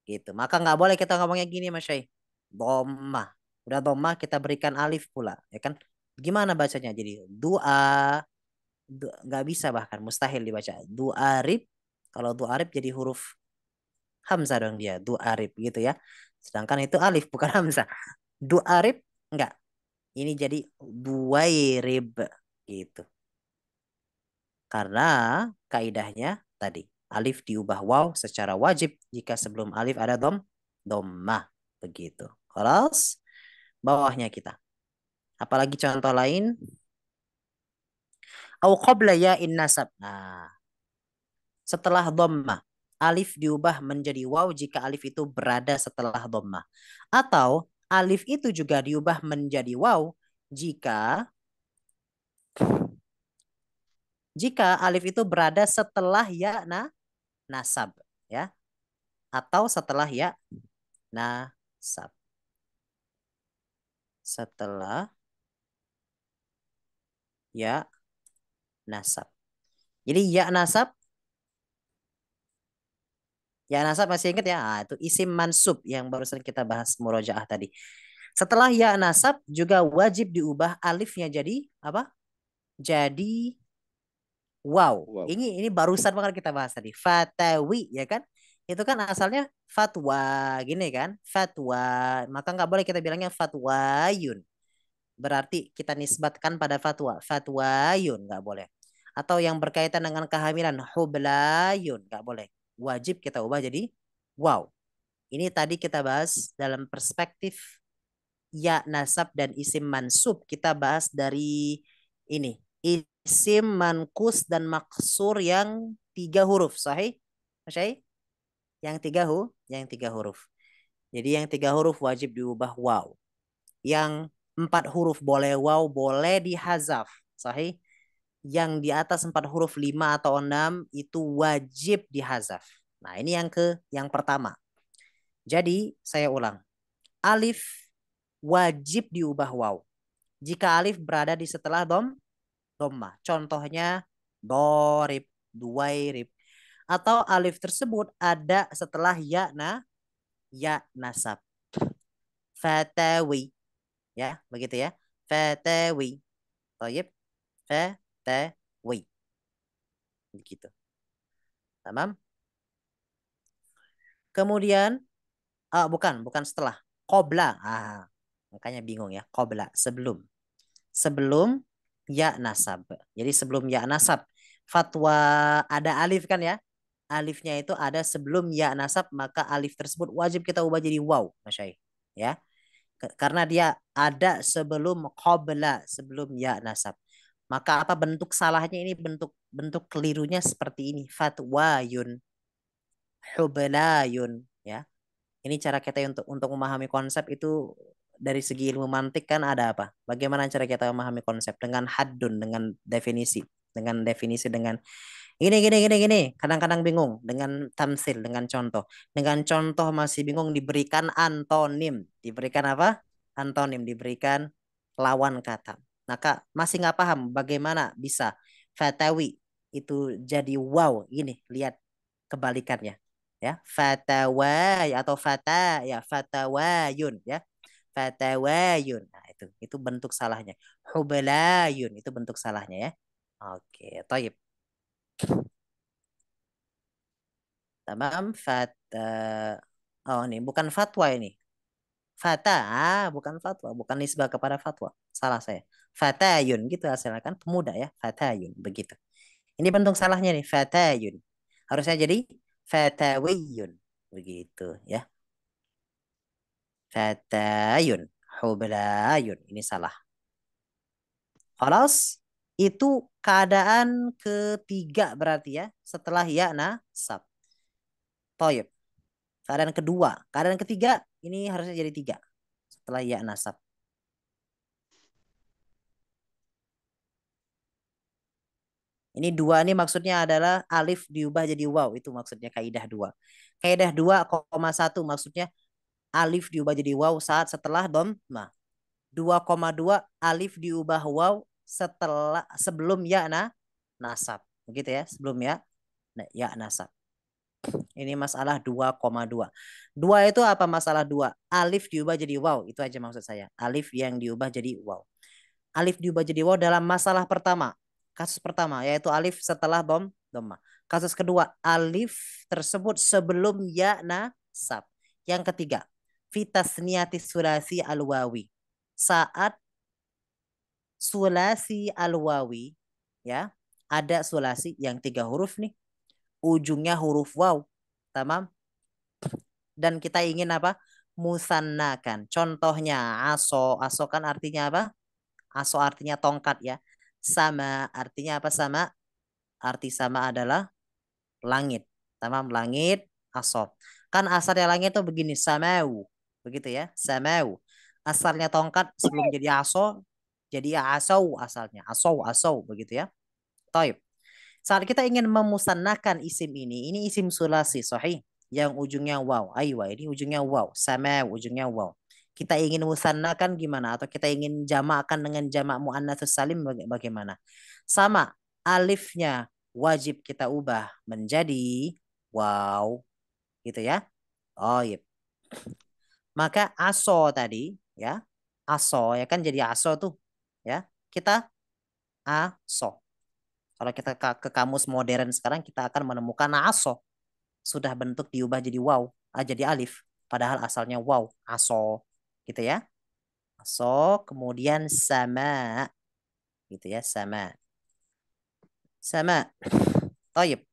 gitu. Maka nggak boleh kita ngomongnya gini Mas Syai. Dhammah. Udah dhammah kita berikan alif pula, ya kan? Gimana bacanya? Jadi doa, nggak bisa, bahkan mustahil dibaca. Du'arib. Kalau du'arib jadi huruf hamzah dong dia. Du'arib gitu ya. Sedangkan itu alif bukan hamzah. Du'arib enggak. Ini jadi duwairib gitu. Karena kaidahnya tadi alif diubah waw secara wajib jika sebelum alif ada dhammah begitu. Kelas bawahnya kita. Apalagi contoh lain? Au qabla ya'in nasab. Nah, setelah dhammah alif diubah menjadi waw jika alif itu berada setelah dhammah. Atau alif itu juga diubah menjadi waw jika alif itu berada setelah ya nasab ya, atau setelah ya nasab. Setelah ya nasab. Jadi ya nasab masih ingat ya? Ah, itu isim mansub yang barusan kita bahas murojaah tadi. Setelah ya nasab juga wajib diubah alifnya jadi apa? Jadi wow. Wow. Ini barusan banget kita bahas tadi. Fatawi ya kan? Itu kan asalnya fatwa gini kan? Fatwa. Maka nggak boleh kita bilangnya fatwayun. Berarti kita nisbatkan pada fatwa. Fatwayun nggak boleh. Atau yang berkaitan dengan kehamilan. Hublayun nggak boleh. Wajib kita ubah jadi wow. Ini tadi kita bahas dalam perspektif ya nasab dan isim mansub. Kita bahas dari ini. Isim mankus dan maksur yang 3 huruf. Sahih? Sahih? Yang tiga huruf. Jadi yang 3 huruf wajib diubah wow. Yang 4 huruf boleh waw, boleh dihazaf. Sahih? Yang di atas 4 huruf 5 atau 6 itu wajib dihazaf. Nah, ini yang pertama. Jadi, saya ulang. Alif wajib diubah waw. Jika alif berada di setelah dhammah. Contohnya dorib, duwairib. Atau alif tersebut ada setelah ya nasab. Fatawi. Ya, begitu ya. Fatawi. Thayyib. Fatawi. Begitu. Tamam. Kemudian, bukan setelah. Qobla. Makanya bingung ya. Qobla. Sebelum ya nasab. Jadi sebelum ya nasab. Fatwa ada alif kan ya. Alifnya itu ada sebelum ya nasab. Maka alif tersebut wajib kita ubah jadi waw. Masyai. Ya. Karena dia ada sebelum qobla. Sebelum ya nasab. Maka apa bentuk salahnya ini, bentuk kelirunya seperti ini. Fatwayun, hublayun, ya. Ini cara kita untuk memahami konsep itu dari segi ilmu mantik kan ada apa? Bagaimana cara kita memahami konsep dengan haddun, dengan definisi dengan gini gini gini gini. Kadang-kadang bingung dengan tamsil, dengan contoh. Dengan contoh masih bingung diberikan antonim. Diberikan apa? antonim, diberikan lawan kata. Nah, Kak, masih nggak paham bagaimana bisa fatawi itu jadi wow. Ini lihat kebalikannya. Ya, fataway atau fata ya fatawayun ya. Fatawayun. Nah, itu bentuk salahnya. Hubalayun itu bentuk salahnya ya. Oke, toib. Tamam, oh ini bukan fatwa ini. Fata, bukan fatwa, bukan nisbah kepada fatwa. Salah saya. Fatayun gitu hasilnya kan pemuda ya, fatayun begitu. Ini bentuk salahnya nih, fatayun. Harusnya jadi fatawiyun begitu ya. Fatayun, hublayun. Ini salah. Khalas, itu keadaan ketiga berarti ya, setelah ya nasab. Toyib. Keadaan kedua, keadaan ketiga ini harusnya jadi tiga setelah ya nasab. Ini dua ini maksudnya adalah alif diubah jadi waw. Itu maksudnya kaidah dua. Kaidah 2,1 maksudnya alif diubah jadi waw saat setelah dhammah. 2,2 alif diubah waw setelah sebelum ya nasab. Begitu ya, sebelum ya nasab. Ini masalah 2,2. Dua itu apa masalah dua? Alif diubah jadi waw. Itu aja maksud saya. Alif yang diubah jadi waw. Alif diubah jadi waw dalam masalah pertama. Kasus pertama yaitu alif setelah dhammah. Kasus kedua alif tersebut sebelum ya nasab. Yang ketiga fitasniyatis sulasi al-wawi. Saat sulasi al-wawi ya, ada sulasi yang 3 huruf nih, ujungnya huruf waw. Tamam? Dan kita ingin apa? Musannakan. Contohnya aso. Aso kan artinya apa? Aso artinya tongkat ya. Sama artinya apa sama? Arti sama adalah langit. Tamam, langit, aso. Kan asalnya langit itu begini, samau. Begitu ya, samau. Asalnya tongkat sebelum jadi aso, jadi asau asalnya. Asau, asau begitu ya. Taib. Saat kita ingin memusannakan isim ini isim sulasi, sahih. Yang ujungnya waw. Aywa, ini ujungnya waw. Sama ujungnya waw. Kita ingin musannakan gimana? Atau kita ingin jamakkan dengan jamak muannatsus salim bagaimana? Sama, alifnya wajib kita ubah menjadi waw. Gitu ya. Oh iya. Maka aso tadi ya. Aso ya kan jadi aso tuh. Ya. Kita aso. Kalau kita ke kamus modern sekarang kita akan menemukan aso. Sudah bentuk diubah jadi waw, jadi alif. Padahal asalnya waw, aso. Gitu ya. Aso, kemudian sama. Gitu ya, sama. Sama. Toyib.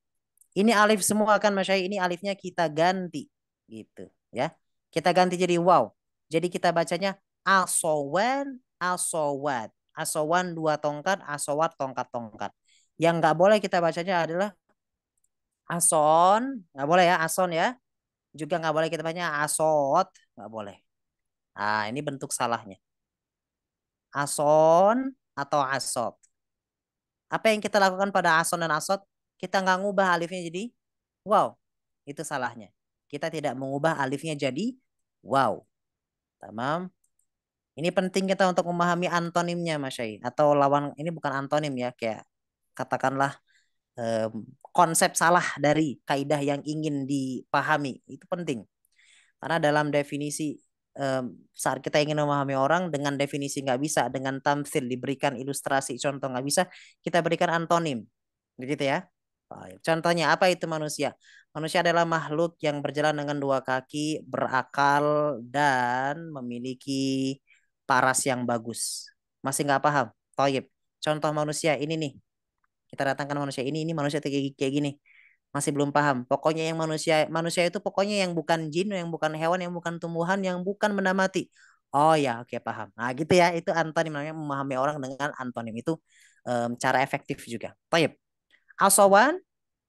Ini alif semua kan Mas Syai. Ini alifnya kita ganti. Gitu ya. Kita ganti jadi waw. Jadi kita bacanya asowan, asowat. Asowan 2 tongkat, asowat tongkat-tongkat. Yang nggak boleh kita bacanya adalah ason, nggak boleh ya, ason ya. Juga nggak boleh kita bacanya asot, nggak boleh. Nah, ini bentuk salahnya. Ason atau asot. Apa yang kita lakukan pada ason dan asot? Kita nggak ngubah alifnya jadi wow. Itu salahnya. Kita tidak mengubah alifnya jadi wow. Tamam. Ini penting kita untuk memahami antonimnya Mas Syai. Atau lawan, ini bukan antonim ya. Kayak katakanlah konsep salah dari kaidah yang ingin dipahami. Itu penting. Karena dalam definisi saat kita ingin memahami orang dengan definisi nggak bisa, dengan tamsil diberikan ilustrasi contoh nggak bisa, kita berikan antonim, begitu ya. Baik. Contohnya apa itu manusia? Manusia adalah makhluk yang berjalan dengan 2 kaki, berakal dan memiliki paras yang bagus. Masih nggak paham? Toyib. Contoh manusia ini nih. Kita datangkan manusia ini manusia kayak gini. Masih belum paham. Pokoknya yang manusia itu pokoknya yang bukan jin, yang bukan hewan, yang bukan tumbuhan, yang bukan benda mati. Oh ya, oke paham. Nah, gitu ya. Itu antonim namanya memahami orang dengan antonim itu cara efektif juga. Taib. Asawan,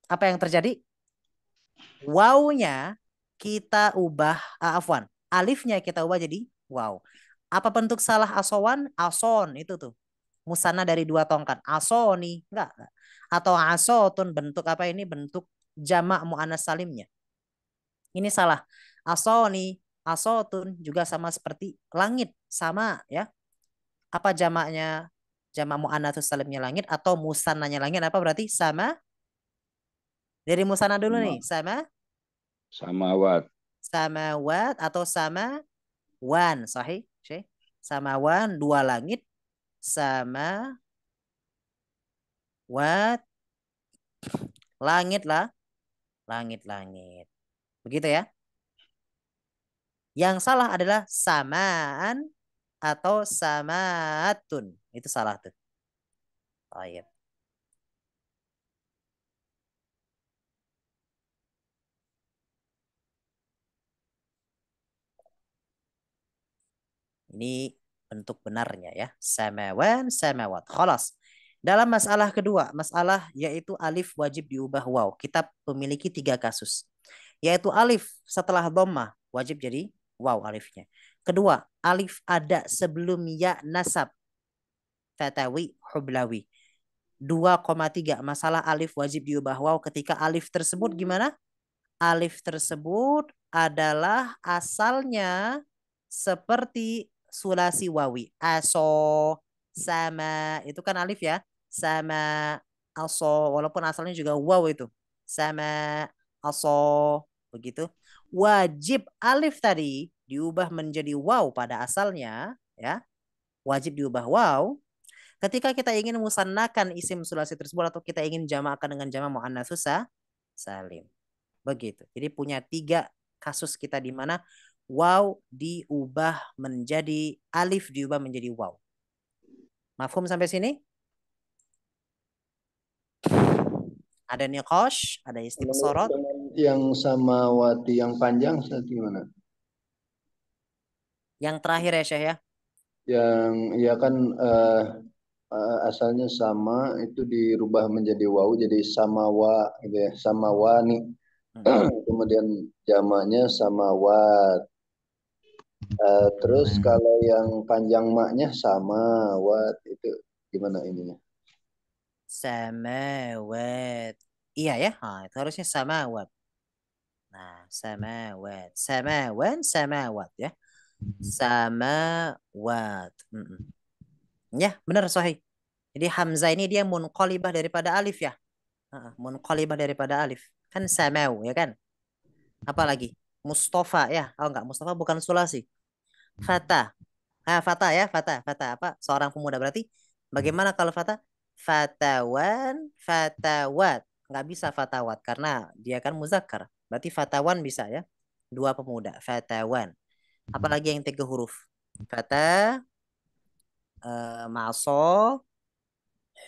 apa yang terjadi? Wawnya kita ubah, afwan. Alifnya kita ubah jadi wow. Apa bentuk salah asawan? Ason itu tuh. Musana dari 2 tongkat. Asoni, enggak. Atau asotun bentuk apa ini? Bentuk jamak muannas salimnya. Ini salah. Asoni, Asotun juga sama seperti langit, sama ya. Apa jamaknya? Jamak muannatsus salimnya langit atau musannanya langit apa berarti? Sama. Dari musanna dulu nih. Sama Samawat. samawat atau sama wan. Sahih? Syekh? Samawan dua langit, sama wat langit lah, langit-langit. Begitu ya. Yang salah adalah samaan atau samatun. Itu salah tuh. Baik. Ini bentuk benarnya ya. Samawan, samawat. Khalas. Dalam masalah kedua, masalah yaitu alif wajib diubah waw. Kita memiliki 3 kasus. Yaitu alif setelah dhammah wajib jadi waw alifnya. Kedua, alif ada sebelum ya nasab. Fatawi, hublawi. 2,3 masalah alif wajib diubah waw ketika alif tersebut gimana? Alif tersebut adalah asalnya seperti sulasi wawi. Aso, sama, itu kan alif ya. Sama, aso, walaupun asalnya juga waw itu. Sama, aso, begitu. Wajib alif tadi diubah menjadi waw pada asalnya, ya. Wajib diubah waw ketika kita ingin musannakan isim sulasi tersebut atau kita ingin jamakkan dengan jamak muannats salim. Begitu. Jadi punya 3 kasus kita di mana waw diubah menjadi alif diubah menjadi waw. Mafhum sampai sini? Ada niqash, ada istifsarat. Yang samawati yang panjang gimana? Yang terakhir ya Syekh ya. Yang ya kan asalnya sama itu dirubah menjadi waw jadi samawa gitu ya, samawani. Kemudian jamaknya samawat. Terus kalau yang panjang maknya samawat itu gimana ininya? Samawat. Iya ya, itu harusnya samawat. Nah, samawat, samawan, samawat ya. Samawat. Ya, benar sahih. Jadi hamzah ini dia munqalibah daripada alif ya. Munqalibah daripada alif. Kan samaw ya kan? Apalagi Mustafa ya. Oh enggak, Mustafa bukan sulasi. Fata. Fata ya, fata. Fata apa? Seorang pemuda berarti. Bagaimana kalau fata? Fatawan, fatawat. Nggak bisa fatawat karena dia kan muzakkar. Berarti fatawan bisa ya. 2 pemuda. Fatawan. Apalagi yang 3 huruf. Fata, maso,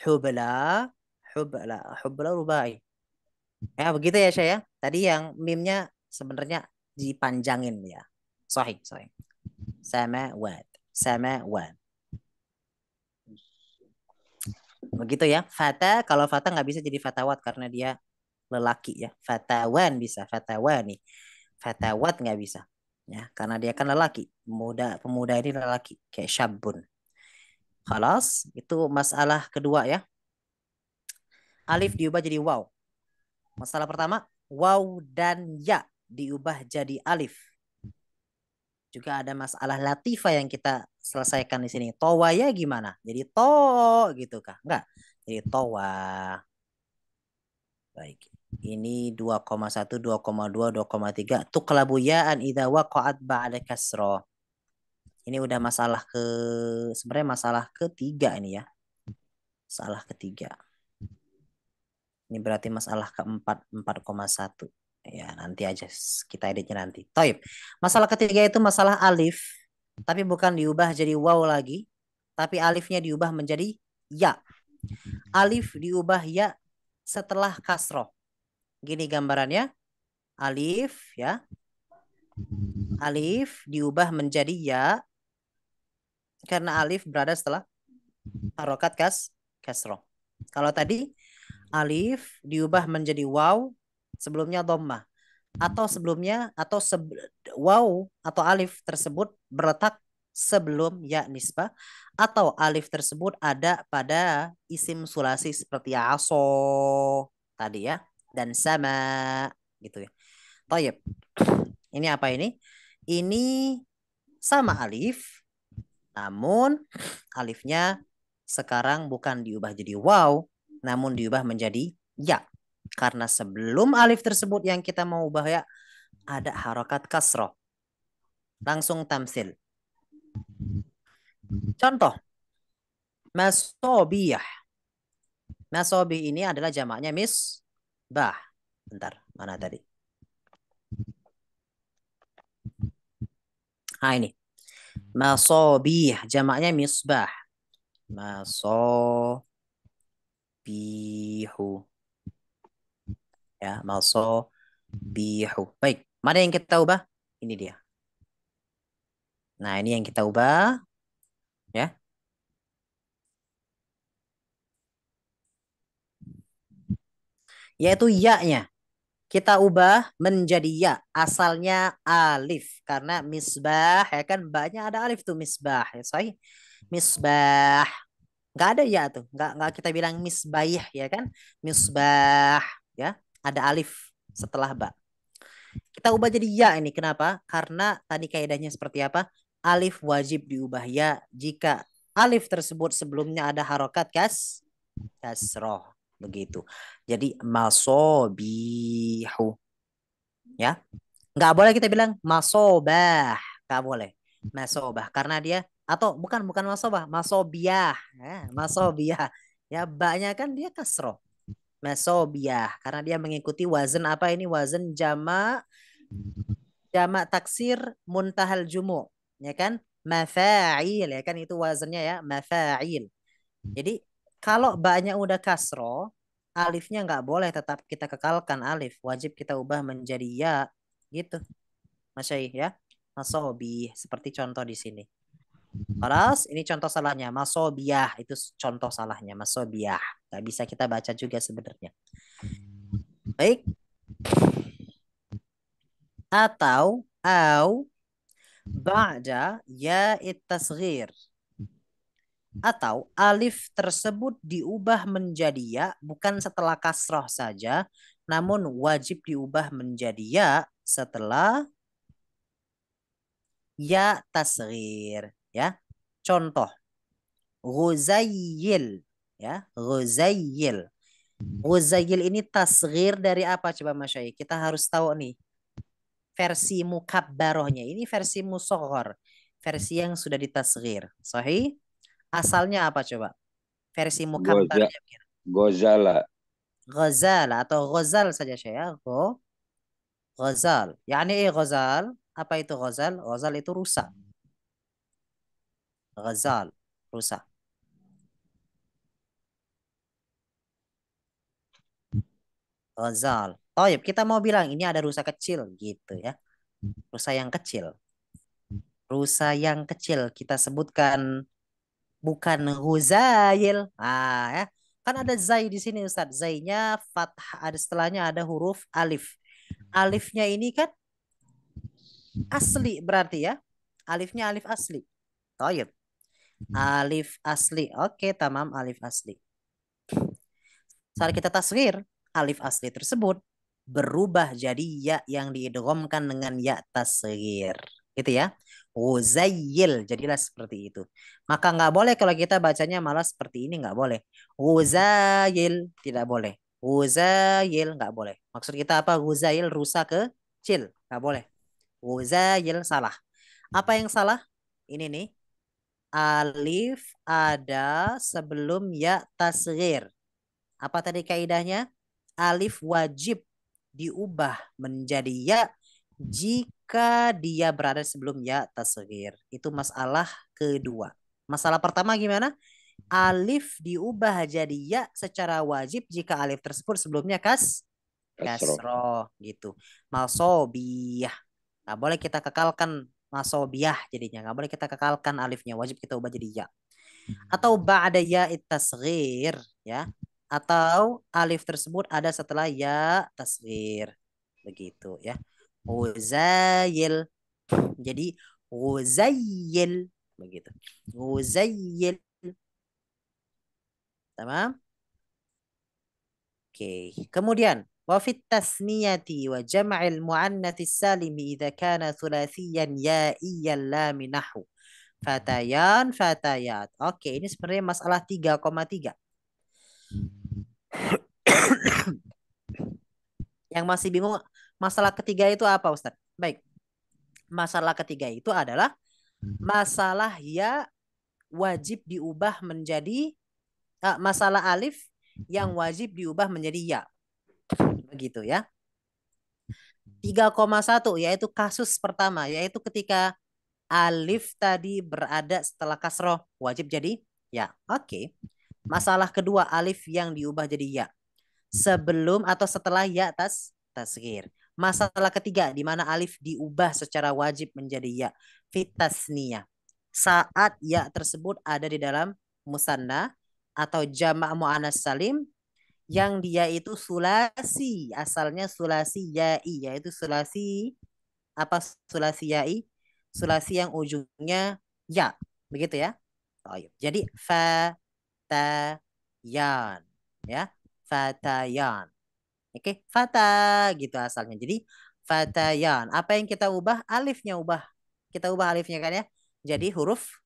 hubla, hubla rubai. Ya begitu ya Syah ya. Tadi yang mimnya sebenarnya dipanjangin ya. Sahih, sahih. Samawat, samawat. Begitu ya. Fata, kalau fata nggak bisa jadi fatawat karena dia lelaki ya. Fatawan bisa, fatawani. Fatawat nggak bisa. Ya, karena dia kan lelaki. Pemuda ini lelaki. Kayak syabun. Khalas, itu masalah kedua ya. Alif diubah jadi waw. Masalah pertama, waw dan ya diubah jadi alif. Juga ada masalah latifah yang kita selesaikan di sini. Towaya gimana? Jadi to gitu kah? Enggak. Jadi towa. Baik. Ini 2,1, 2,2, 2,3. Tuqlabu ya'an idza waqa'at ba'da kasra. Ini udah sebenarnya masalah ketiga ini ya. Masalah ketiga. Ini berarti masalah keempat, 4,1. Ya, nanti aja kita editnya nanti. Taib. Masalah ketiga itu masalah alif, tapi bukan diubah jadi waw lagi, tapi alifnya diubah menjadi ya. Alif diubah ya setelah kasroh. Gini gambarannya. Alif ya. Alif diubah menjadi ya karena alif berada setelah harokat kasroh. Kalau tadi alif diubah menjadi waw sebelumnya dhammah atau sebelumnya waw atau alif tersebut berletak sebelum ya nisbah atau alif tersebut ada pada isim sulasi seperti aso tadi ya dan sama gitu ya. Tayyib. Ini apa ini? Ini sama alif, namun alifnya sekarang bukan diubah jadi waw, namun diubah menjadi ya. Karena sebelum alif tersebut yang kita mau ubah ya, ada harokat kasroh. Langsung tamsil. Contoh, masobiyah. Masobih ini adalah jamaknya misbah. Bentar, mana tadi? Nah ini. Masobih, jamaknya misbah. Masobihu. Ya, masobihu. Baik, mana yang kita ubah? Ini dia. Nah, ini yang kita ubah. Ya. Yaitu ya-nya. Kita ubah menjadi ya. Asalnya alif. Karena misbah, ya kan banyak ada alif tuh misbah. Ya, sahih. Misbah. Nggak ada ya tuh. Nggak kita bilang misbayih, ya kan. Misbah. Ya. Ada alif setelah ba. Kita ubah jadi ya ini. Kenapa? Karena tadi kaidahnya seperti apa? Alif wajib diubah ya jika alif tersebut sebelumnya ada harokat kasroh. Begitu. Jadi masobihu. Ya. Nggak boleh kita bilang masobah. Nggak boleh. Masobah. Karena dia, atau bukan masobah. Masobiah. Masobiah. Ya, banyak kan dia kasroh. Masobiah. Karena dia mengikuti wazan apa ini? Wazan jamak taksir muntahal jumu, ya kan, mafa'il, ya kan, itu wazannya ya, mafa'il. Jadi kalau banyak udah kasro, alifnya nggak boleh tetap kita kekalkan alif, wajib kita ubah menjadi ya, gitu Mas Syai ya. Masobi seperti contoh di sini. Kelas ini contoh salahnya, masobiah itu contoh salahnya, masobiah nggak bisa kita baca juga sebenarnya. Baik, atau ba'da ya tasghir, atau alif tersebut diubah menjadi ya bukan setelah kasroh saja, namun wajib diubah menjadi ya setelah ya tasghir, ya. Contoh, Ghuzayyil, ya, Ghuzayyil. Ghuzayyil ini tasghir dari apa coba Mas Syai? Kita harus tahu nih. Versi mukabbarohnya ini versi musoghor, versi yang sudah ditasghir. Sahih? Asalnya apa coba? Versi Goza, mukabbarnya. Gozala. Ghazal atau Ghazal saja saya. Ghazal. Yani Ghazal. Apa itu Ghazal? Ghazal itu rusa. Ghazal. Rusa. Ghazal. Oh ya, kita mau bilang ini ada rusa kecil gitu ya. Rusa yang kecil. Rusa yang kecil kita sebutkan bukan Huzail. Ah ya. Kan ada zai di sini Ustaz. Zainya fathah, ada setelahnya ada huruf alif. Alifnya ini kan asli berarti ya. Alifnya alif asli. Tayyib. Alif asli. Oke, tamam, alif asli. Saat kita tasghir, alif asli tersebut berubah jadi ya yang diidghamkan dengan ya tasghir. Gitu ya. Uzayyil, jadilah seperti itu. Maka nggak boleh kalau kita bacanya malah seperti ini, nggak boleh. Uzayyil, tidak boleh. Uzayyil, nggak boleh. Maksud kita apa? Uzayyil, rusa kecil. Nggak boleh. Uzayyil, salah. Apa yang salah? Ini nih. Alif ada sebelum ya tasghir. Apa tadi kaidahnya? Alif wajib diubah menjadi ya jika dia berada sebelum ya tasghir. Itu masalah kedua. Masalah pertama gimana? Alif diubah jadi ya secara wajib jika alif tersebut sebelumnya Kasro. kasroh gitu. Masobiyah. Nggak boleh kita kekalkan masobiyah jadinya. Nggak boleh kita kekalkan alifnya. Wajib kita ubah jadi ya. Atau ba'da ya tasghir, ya. Atau alif tersebut ada setelah ya tasghir. Begitu ya. Uzayyil. Jadi uzayyil. Begitu. Uzayyil. Tamam? Oke. Kemudian وفي التثنية وجمع المؤنث السالم إذا كان ثلاثيا يائيا لام نحو fatayan, fatayat. Oke, ini sebenarnya masalah 3,3. Yang masih bingung masalah ketiga itu apa, Ustaz? Baik. Masalah ketiga itu adalah masalah ya wajib diubah menjadi masalah alif yang wajib diubah menjadi ya. Begitu ya. 3,1 yaitu kasus pertama, yaitu ketika alif tadi berada setelah kasroh wajib jadi ya. Oke. Masalah kedua alif yang diubah jadi ya sebelum atau setelah ya tasghir. Masalah ketiga di mana alif diubah secara wajib menjadi ya fit tasniyah. Saat ya tersebut ada di dalam musanna atau jamak muannas salim yang dia itu sulasi, asalnya sulasi ya'i, yaitu sulasi apa sulasi ya'i? Sulasi yang ujungnya ya, begitu ya. Jadi fatayan ya, fatayan. Oke, fata gitu asalnya. Jadi fatayan. Apa yang kita ubah? Alifnya ubah. Kita ubah alifnya kan ya. Jadi huruf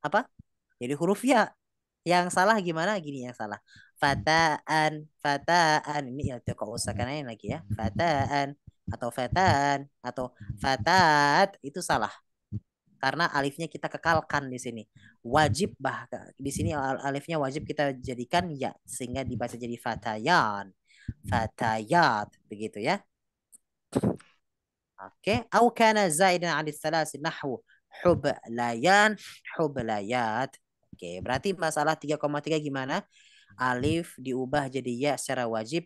apa? Jadi huruf ya. Yang salah gimana? Gini yang salah. Fataan, fataan. Ini ya kok usahakan lagi ya. Fataan atau fatan atau fatat itu salah. Karena alifnya kita kekalkan di sini. Wajib bahkan di sini alifnya wajib kita jadikan ya sehingga dibaca jadi fatayan, fatayat begitu ya. Oke, au kana zaidan 'ala tsalasin nahwu hublayan, hublayat. Oke, berarti masalah 3,3 gimana? Alif diubah jadi ya secara wajib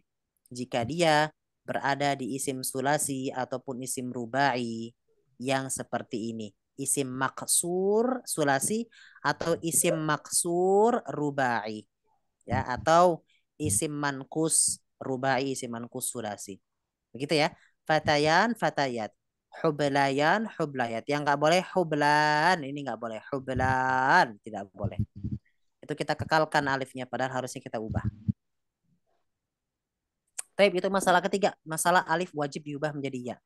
jika dia berada di isim sulasi ataupun isim rubai yang seperti ini. Isim maksur sulasi atau isim maksur rubai. Ya, atau isim mankus rubai, isim mankus sulasi. Begitu ya. Fatayan, fatayat. Hublayan, hublayat. Yang nggak boleh hublan. Ini nggak boleh. Hublan. Tidak boleh. Itu kita kekalkan alifnya. Padahal harusnya kita ubah. Baik, itu masalah ketiga. Masalah alif wajib diubah menjadi ya.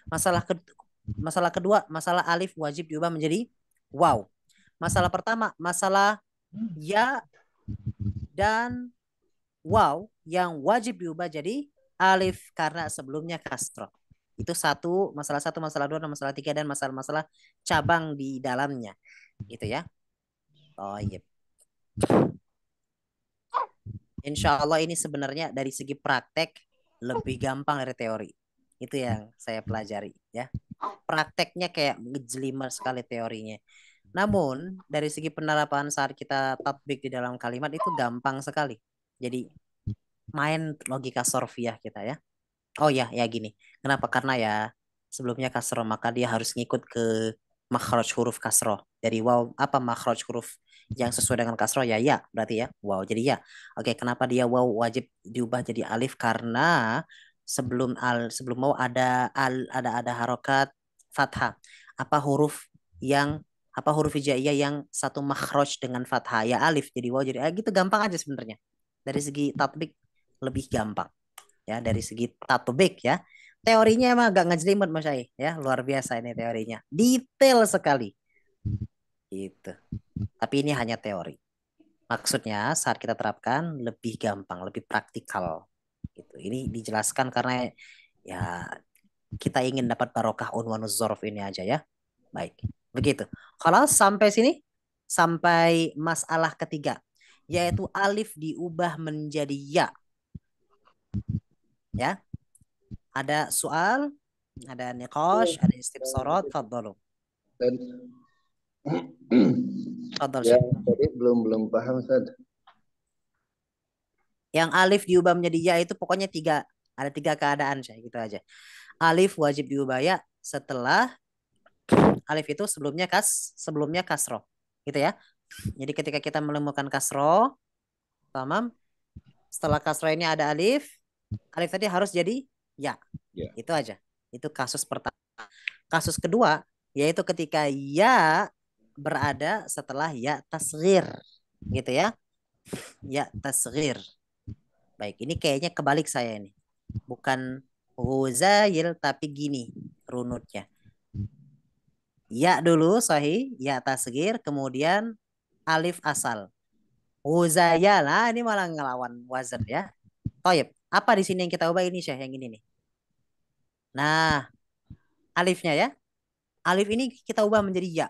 Masalah kedua, masalah alif wajib diubah menjadi waw. Masalah pertama, masalah ya dan waw yang wajib diubah jadi alif karena sebelumnya kasroh. Itu masalah dua, dan masalah tiga, dan masalah-masalah cabang di dalamnya. Gitu ya. Oh iya. Insya Allah ini sebenarnya dari segi praktek lebih gampang dari teori. Itu yang saya pelajari ya. Prakteknya kayak ngejelimet sekali teorinya. Namun dari segi penerapan saat kita tatbik di dalam kalimat itu gampang sekali. Jadi main logika sorfiah kita ya. Oh ya, ya gini. Kenapa? Karena ya sebelumnya kasroh maka dia harus ngikut ke makhraj huruf kasroh. Dari waw apa makhraj huruf yang sesuai dengan kasroh ya ya berarti ya waw jadi ya. Oke, kenapa dia waw wajib diubah jadi alif? Karena sebelum waw ada harokat fathah. Apa huruf hijaiyah yang satu makhraj dengan fathah ya alif jadi waw jadi gitu gampang aja sebenarnya. Dari segi tatbik lebih gampang. Ya dari segi tatbik ya teorinya emang agak ngejelimet Mas Syai ya luar biasa ini teorinya detail sekali gitu tapi ini hanya teori maksudnya saat kita terapkan lebih gampang lebih praktikal gitu ini dijelaskan karena ya kita ingin dapat barokah unwanuz dzarf ini aja ya baik begitu kalau sampai sini sampai masalah ketiga yaitu alif diubah menjadi ya ada soal, ada niqash, ada istifsarat, fadhalu. Dan Fadhal ya, Syekh. tadi belum paham Ustaz. Yang alif diubah menjadi ya itu pokoknya ada tiga keadaan Syekh gitu aja. Alif wajib diubah ya setelah alif itu sebelumnya kasroh. Gitu ya. Jadi ketika kita menemukan kasroh, paham? Setelah kasroh ini ada alif tadi harus jadi ya. Ya. Itu aja. Itu kasus pertama. Kasus kedua yaitu ketika ya berada setelah ya tasghir. Gitu ya. Ya tasghir. Baik, ini kayaknya kebalik saya ini. Bukan Ghuzail, tapi gini runutnya. Ya dulu sahih, ya tasgir, kemudian alif asal. Ghuzail, nah ini malah ngelawan wazan ya. Toyib, apa di sini yang kita ubah ini Syekh, yang ini nih. Nah, alifnya ya. Alif ini kita ubah menjadi ya.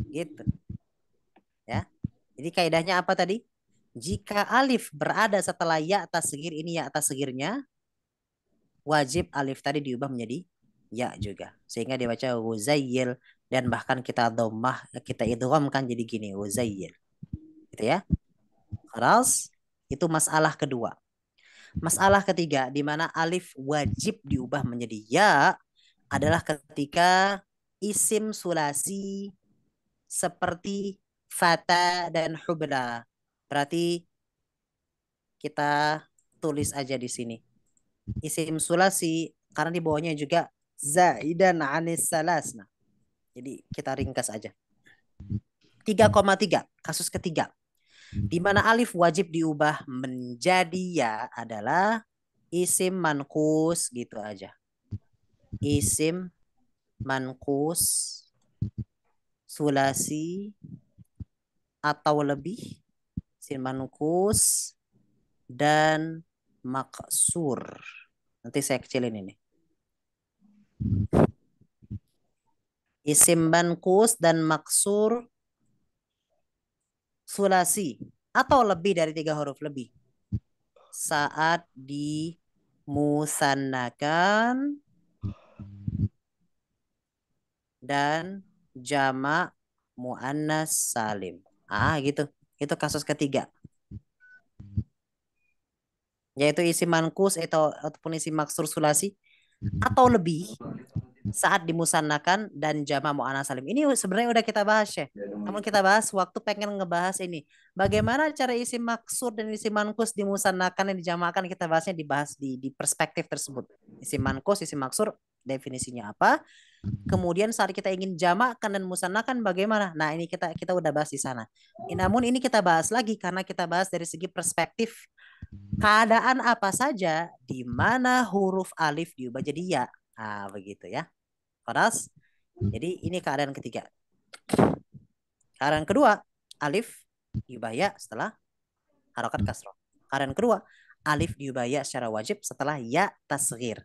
Gitu. Ya. Jadi kaidahnya apa tadi? Jika alif berada setelah ya tasgir, ini ya tasgirnya, wajib alif tadi diubah menjadi ya juga. Sehingga dibaca Ghuzail, dan bahkan kita dhammah, kita idghamkan jadi gini, Ghuzail. Gitu ya. Khalas, itu masalah kedua. Masalah ketiga di mana alif wajib diubah menjadi ya adalah ketika isim sulasi seperti fata dan hubla. Berarti kita tulis aja di sini. Isim sulasi karena di bawahnya juga zaidan anis salasna. Jadi kita ringkas aja. 3,3 kasus ketiga. Di mana alif wajib diubah menjadi ya adalah isim manqus gitu aja. Isim manqus sulasi atau lebih, isim manqus dan maksur. Nanti saya kecilin ini. Isim manqus dan maksur sulasi atau lebih dari 3 huruf lebih saat dimusannakan dan jamak muannas salim. Gitu. Itu kasus ketiga. Yaitu isim manqus ataupun isim maksur sulasi atau lebih saat dimusannakan dan jamak muannas salim. Ini sebenarnya udah kita bahas ya. Namun kita bahas waktu pengen ngebahas ini. Bagaimana cara isim maksur dan isim manqus dimusannakan dan dijamakkan, kita bahasnya dibahas di perspektif tersebut. Isim manqus, isim maksur, definisinya apa? Kemudian saat kita ingin jamakkan dan musannakan bagaimana? Nah, ini kita udah bahas di sana. Namun ini kita bahas lagi karena kita bahas dari segi perspektif keadaan apa saja di mana huruf alif diubah jadi ya. Begitu ya. Panas. Jadi ini keadaan ketiga. Keadaan kedua, alif diubah ya setelah harokat kasroh. Keadaan kedua, alif diubah ya secara wajib setelah ya tasghir.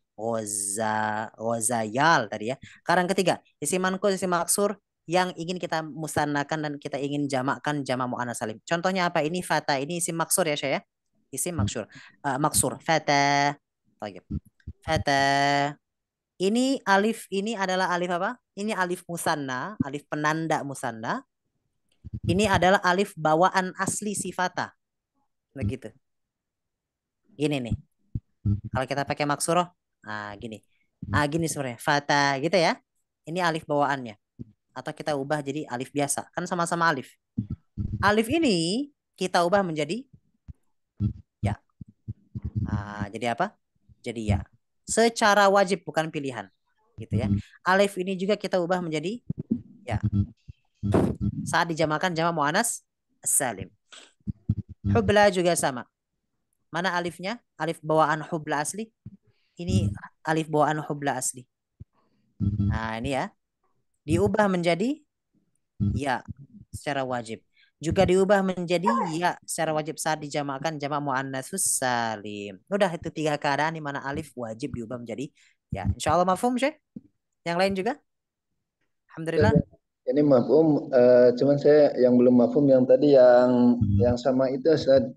Ghazayal tadi ya. Keadaan ketiga, isim manqus, isim maksur yang ingin kita musannakan dan kita ingin jamakkan jamak muannas salim. Contohnya apa? Ini fata, ini isim maksur ya saya. Isim maksur. Maksur fata. Baik. Fata. Ini alif ini adalah alif apa? Ini alif musanna, alif penanda musanna. Ini adalah alif bawaan asli sifata. Begitu. Gini nih. Kalau kita pakai maksuroh, gini. Gini sebenarnya. Fata gitu ya. Ini alif bawaannya. Atau kita ubah jadi alif biasa. Kan sama-sama alif. Alif ini kita ubah menjadi ya. Jadi apa? Jadi ya. Secara wajib, bukan pilihan. Gitu ya. Alif ini juga kita ubah menjadi ya. Saat dijamakan jamak muannas salim. Hubla juga sama. Mana alifnya? Alif bawaan hubla asli. Ini alif bawaan hubla asli. Nah, ini ya. Diubah menjadi ya secara wajib. Juga diubah menjadi ya secara wajib saat dijamakkan jamak muannatsus salim. Udah, itu 3 keadaan di mana alif wajib diubah menjadi ya. Insyaallah mafhum, Syekh? Yang lain juga? Alhamdulillah. Ini mafhum, cuman saya yang belum mafhum yang tadi yang sama itu Ustaz.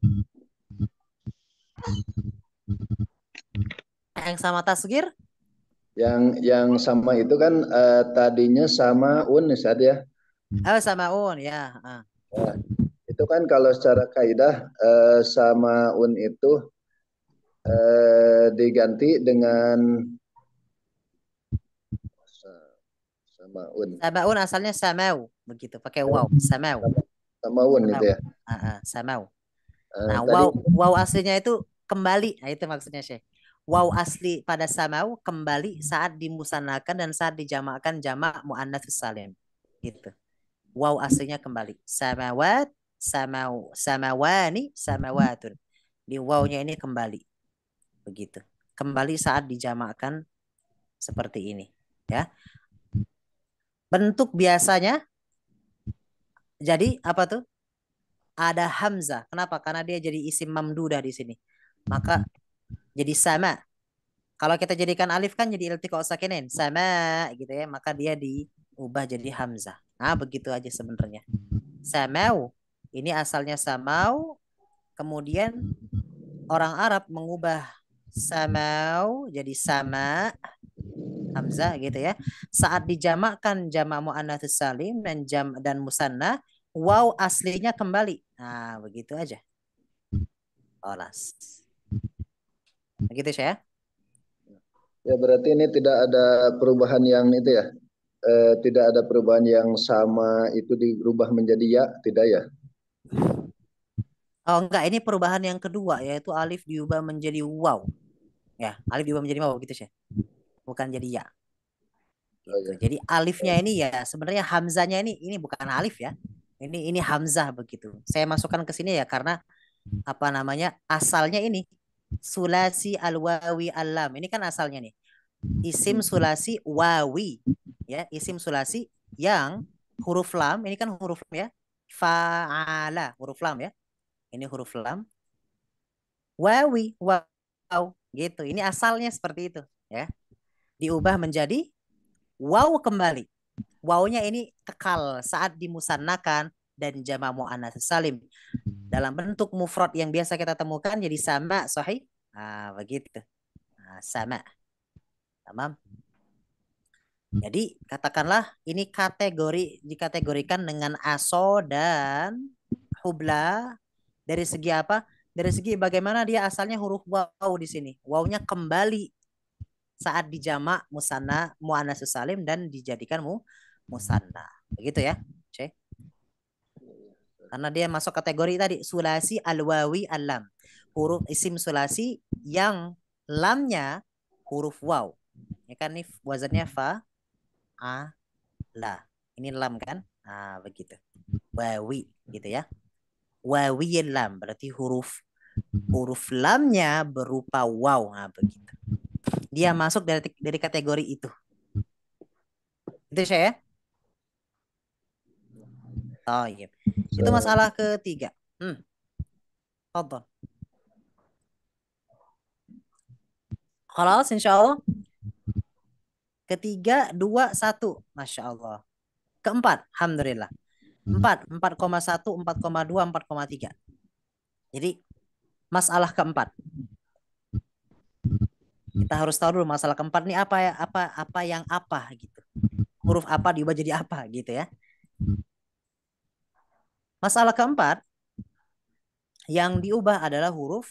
Yang sama tasgir? Yang sama itu kan tadinya sama Ustaz ya. Samaun ya. Ya, itu kan kalau secara kaidah sama itu diganti dengan samaun. Samaun asalnya samau, begitu, pakai waw, samau. Samaun itu ya. Samau. Tadi Waw aslinya itu kembali. Nah, itu maksudnya Syekh. Waw asli pada samau kembali saat dimusannakan dan saat dijamakkan jamak muannats salim. Gitu. Waw aslinya kembali. Samawat, samau, samawani, samawatun. Di wawnya ini kembali. Begitu. kembali saat dijamakkan seperti ini, ya. Bentuk biasanya jadi apa tuh? Ada hamzah. Kenapa? Karena dia jadi isim mamdudah di sini. Maka jadi sama. Kalau kita jadikan alif kan jadi iltiqa sakinin, sama gitu ya, maka dia diubah jadi hamzah. Nah, begitu aja sebenarnya. Samau. Ini asalnya samau, kemudian orang Arab mengubah samau jadi sama hamzah gitu ya. Saat dijamakkan jamak muannats salim dan musanna, waw aslinya kembali. Nah, begitu aja. Olas. Begitu ya. Ya berarti ini tidak ada perubahan yang itu ya. Tidak ada perubahan yang sama itu dirubah menjadi ya, tidak ya? Oh enggak, ini perubahan yang kedua yaitu alif diubah menjadi waw. Ya, alif diubah menjadi waw gitu sih. Bukan jadi ya. Gitu. Oh, ya. Jadi alifnya ini ya sebenarnya hamzanya ini bukan alif ya. Ini hamzah begitu. Saya masukkan ke sini ya karena apa namanya? Asalnya ini sulasi al-wawi al-lam. Ini kan asalnya nih. Isim sulasi wawi ya, isim sulasi yang huruf lam, ini kan huruf lam ya. Fa'ala, huruf lam ya. Ini huruf lam. Wawi, waw gitu. Ini asalnya seperti itu ya. Diubah menjadi waw kembali. Wawnya ini kekal saat dimusannakan dan jamak muannats salim. Dalam bentuk mufrad yang biasa kita temukan jadi sama, sahih. Nah, begitu. Nah, sama. Tamam. Jadi katakanlah ini dikategorikan dengan aso dan hubla dari segi apa? Dari segi bagaimana dia asalnya huruf waw di sini. Wawnya kembali saat dijamak musanna muannats salim dan dijadikan musanna. Begitu ya, Cek. Karena dia masuk kategori tadi sulasi al-wawi al-lam. Huruf isim sulasi yang lamnya huruf waw. Ya kan nih wazannya fa la. Ini lam kan? Nah, begitu. Wawi gitu ya. Wawi lam berarti huruf lamnya berupa waw. Nah, begitu. Dia masuk dari kategori itu. Itu saya. Oh, iya. Itu masalah ketiga. Tonton. Khalas insyaallah. Ketiga, 2, 1. Masya Allah. Keempat, alhamdulillah. 4, 4,1, 4,2, 4,3. Jadi masalah keempat. Kita harus tahu dulu masalah keempat ini apa ya, apa yang apa gitu. Huruf apa diubah jadi apa gitu ya. Masalah keempat yang diubah adalah huruf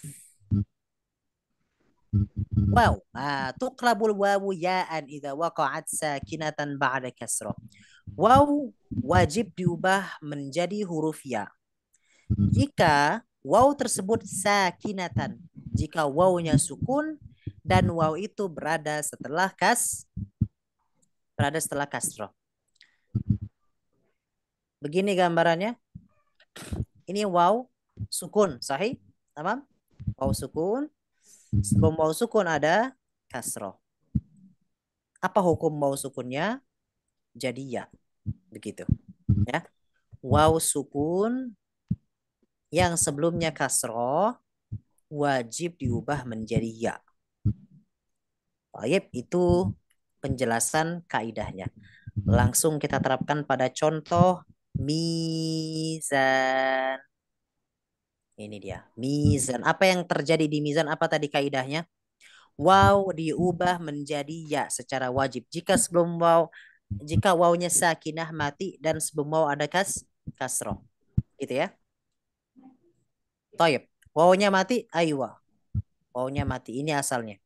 waw. Tuqrabul wawu ya'an idza waqa'at sakinatan ba'da kasrah. Waw wajib diubah menjadi huruf ya jika waw tersebut sakinatan, jika wawnya sukun dan waw itu berada setelah kasroh. Begini gambarannya. Ini waw sukun, sahih? Tamam? Waw sukun. Sebelum waw sukun ada kasroh. Apa hukum waw sukunnya? Jadi ya. Begitu. Ya. Waw sukun yang sebelumnya kasroh wajib diubah menjadi ya. Baik, itu penjelasan kaidahnya. Langsung kita terapkan pada contoh mizan. Ini dia, mizan. Apa yang terjadi di mizan? Apa tadi kaidahnya? Waw diubah menjadi ya secara wajib. Jika wawnya sakinah mati dan sebelum waw ada kasroh. Gitu ya. Taib. Wawnya mati, aywa. Wawnya mati. Ini asalnya.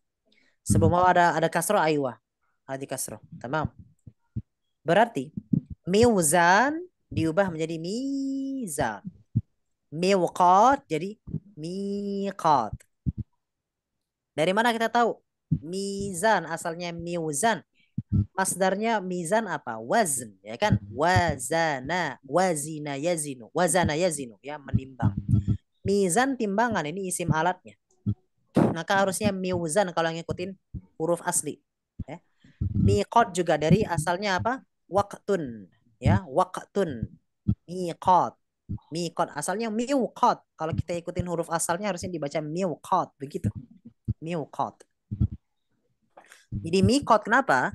Sebelum waw ada kasroh, aywa. Ada kasroh. Tamam. Berarti miwzan diubah menjadi mizan. Miwqat jadi miqat. Dari mana kita tahu? Mizan asalnya miwzan. Masdarnya mizan apa? Wazn, ya kan? Wazana, wazina yazinu. Wazana yazinu, ya, menimbang. Mizan timbangan, ini isim alatnya. maka harusnya miuzan kalau ngikutin huruf asli. Ya. Miqat juga dari asalnya apa? Waqtun. Ya, waqtun. Miqat. Miqat asalnya miqat. Kalau kita ikutin huruf asalnya harusnya dibaca miqat begitu. Miqat. Jadi miqat kenapa?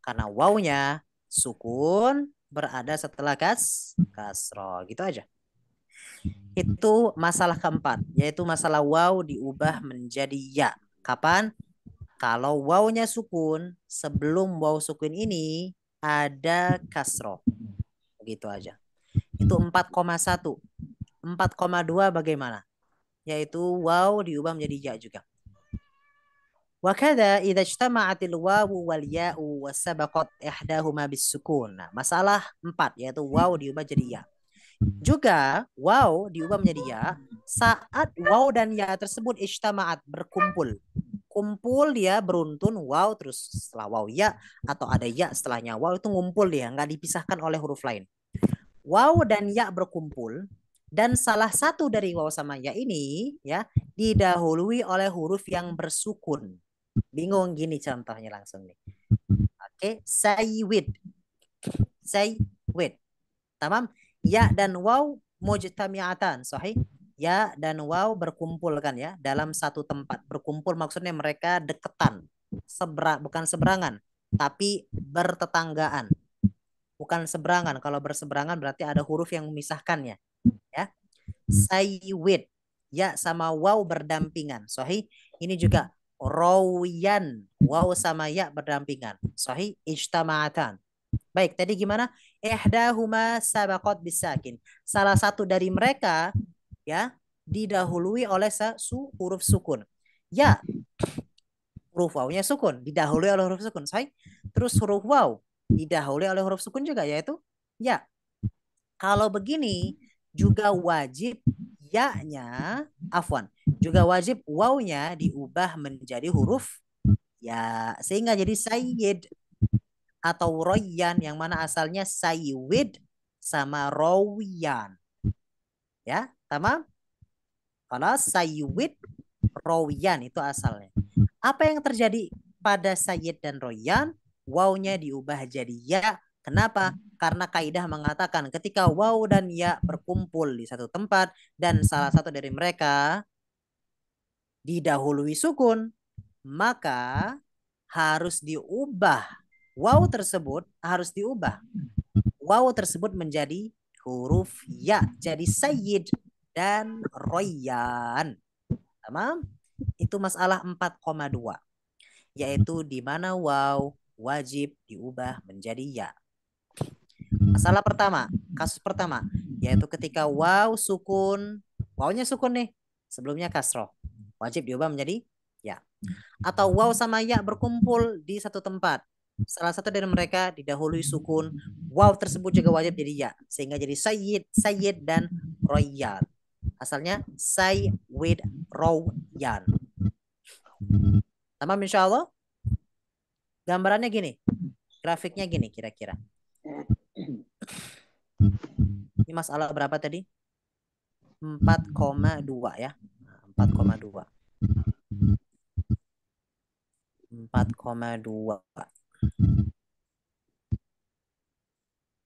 Karena wawnya sukun berada setelah kasroh. Gitu aja. Itu masalah keempat, yaitu masalah waw diubah menjadi ya. Kapan? Kalau wawnya sukun, sebelum waw sukun ini ada kasroh. Begitu aja. Itu 4,1. 4,2 bagaimana? Yaitu waw diubah menjadi ya juga. Wakada idza ijtama'atil wawu wal ya'u wa sabaqat ihdahuma bisukun. Nah, masalah 4 yaitu waw diubah jadi ya. Juga waw diubah menjadi ya saat waw dan ya tersebut ijtama'at berkumpul. Kumpul dia beruntun waw terus setelah waw ya atau ada ya setelahnya waw itu ngumpul dia nggak dipisahkan oleh huruf lain. Waw dan ya berkumpul dan salah satu dari waw sama ya ini ya didahului oleh huruf yang bersukun. Bingung gini contohnya langsung nih. Oke, saywid. Saywid. Tamam? Ya dan waw mujtami'atan, sahih? Ya dan waw berkumpul kan ya dalam satu tempat. Berkumpul maksudnya mereka deketan. Bukan seberangan, tapi bertetanggaan. Bukan seberangan. Kalau berseberangan berarti ada huruf yang memisahkannya. Ya. Saywid. Ya sama waw berdampingan. Sahih? Ini juga rawiyan. Waw sama ya berdampingan. Sahih? Ijtama'atan. Baik, tadi gimana? Ihdahuma sabaqat bisakin. Salah satu dari mereka ya didahului oleh huruf sukun. Ya, huruf wawnya sukun, didahului oleh huruf sukun. Sahih? Terus huruf waw didahului oleh huruf sukun juga yaitu ya. Kalau begini juga wajib ya-nya, afwan, juga wajib wawnya diubah menjadi huruf ya sehingga jadi sayyid atau royan yang mana asalnya saywid sama rawiyan. Ya, tamam? Kalau saywid rawiyan itu asalnya. Apa yang terjadi pada sayyid dan royan? Wawnya diubah jadi ya. Kenapa? Karena kaidah mengatakan ketika waw dan ya berkumpul di satu tempat dan salah satu dari mereka didahului sukun, maka harus diubah. Waw tersebut harus diubah. Waw tersebut menjadi huruf ya. Jadi sayyid dan royan. Tamam? Itu masalah 4,2. Yaitu di mana waw wajib diubah menjadi ya. Masalah pertama, kasus pertama, yaitu ketika waw sukun, wawnya sukun nih, sebelumnya kasroh. Wajib diubah menjadi ya. Atau waw sama ya berkumpul di satu tempat. Salah satu dari mereka didahului sukun, waw tersebut juga wajib jadi ya, sehingga jadi sayyid dan royan. Asalnya sayyid royan. Tamam insyaallah. Gambarannya gini, grafiknya gini kira-kira. Ini masalah berapa tadi? 4,2 ya. 4,2. 4,2.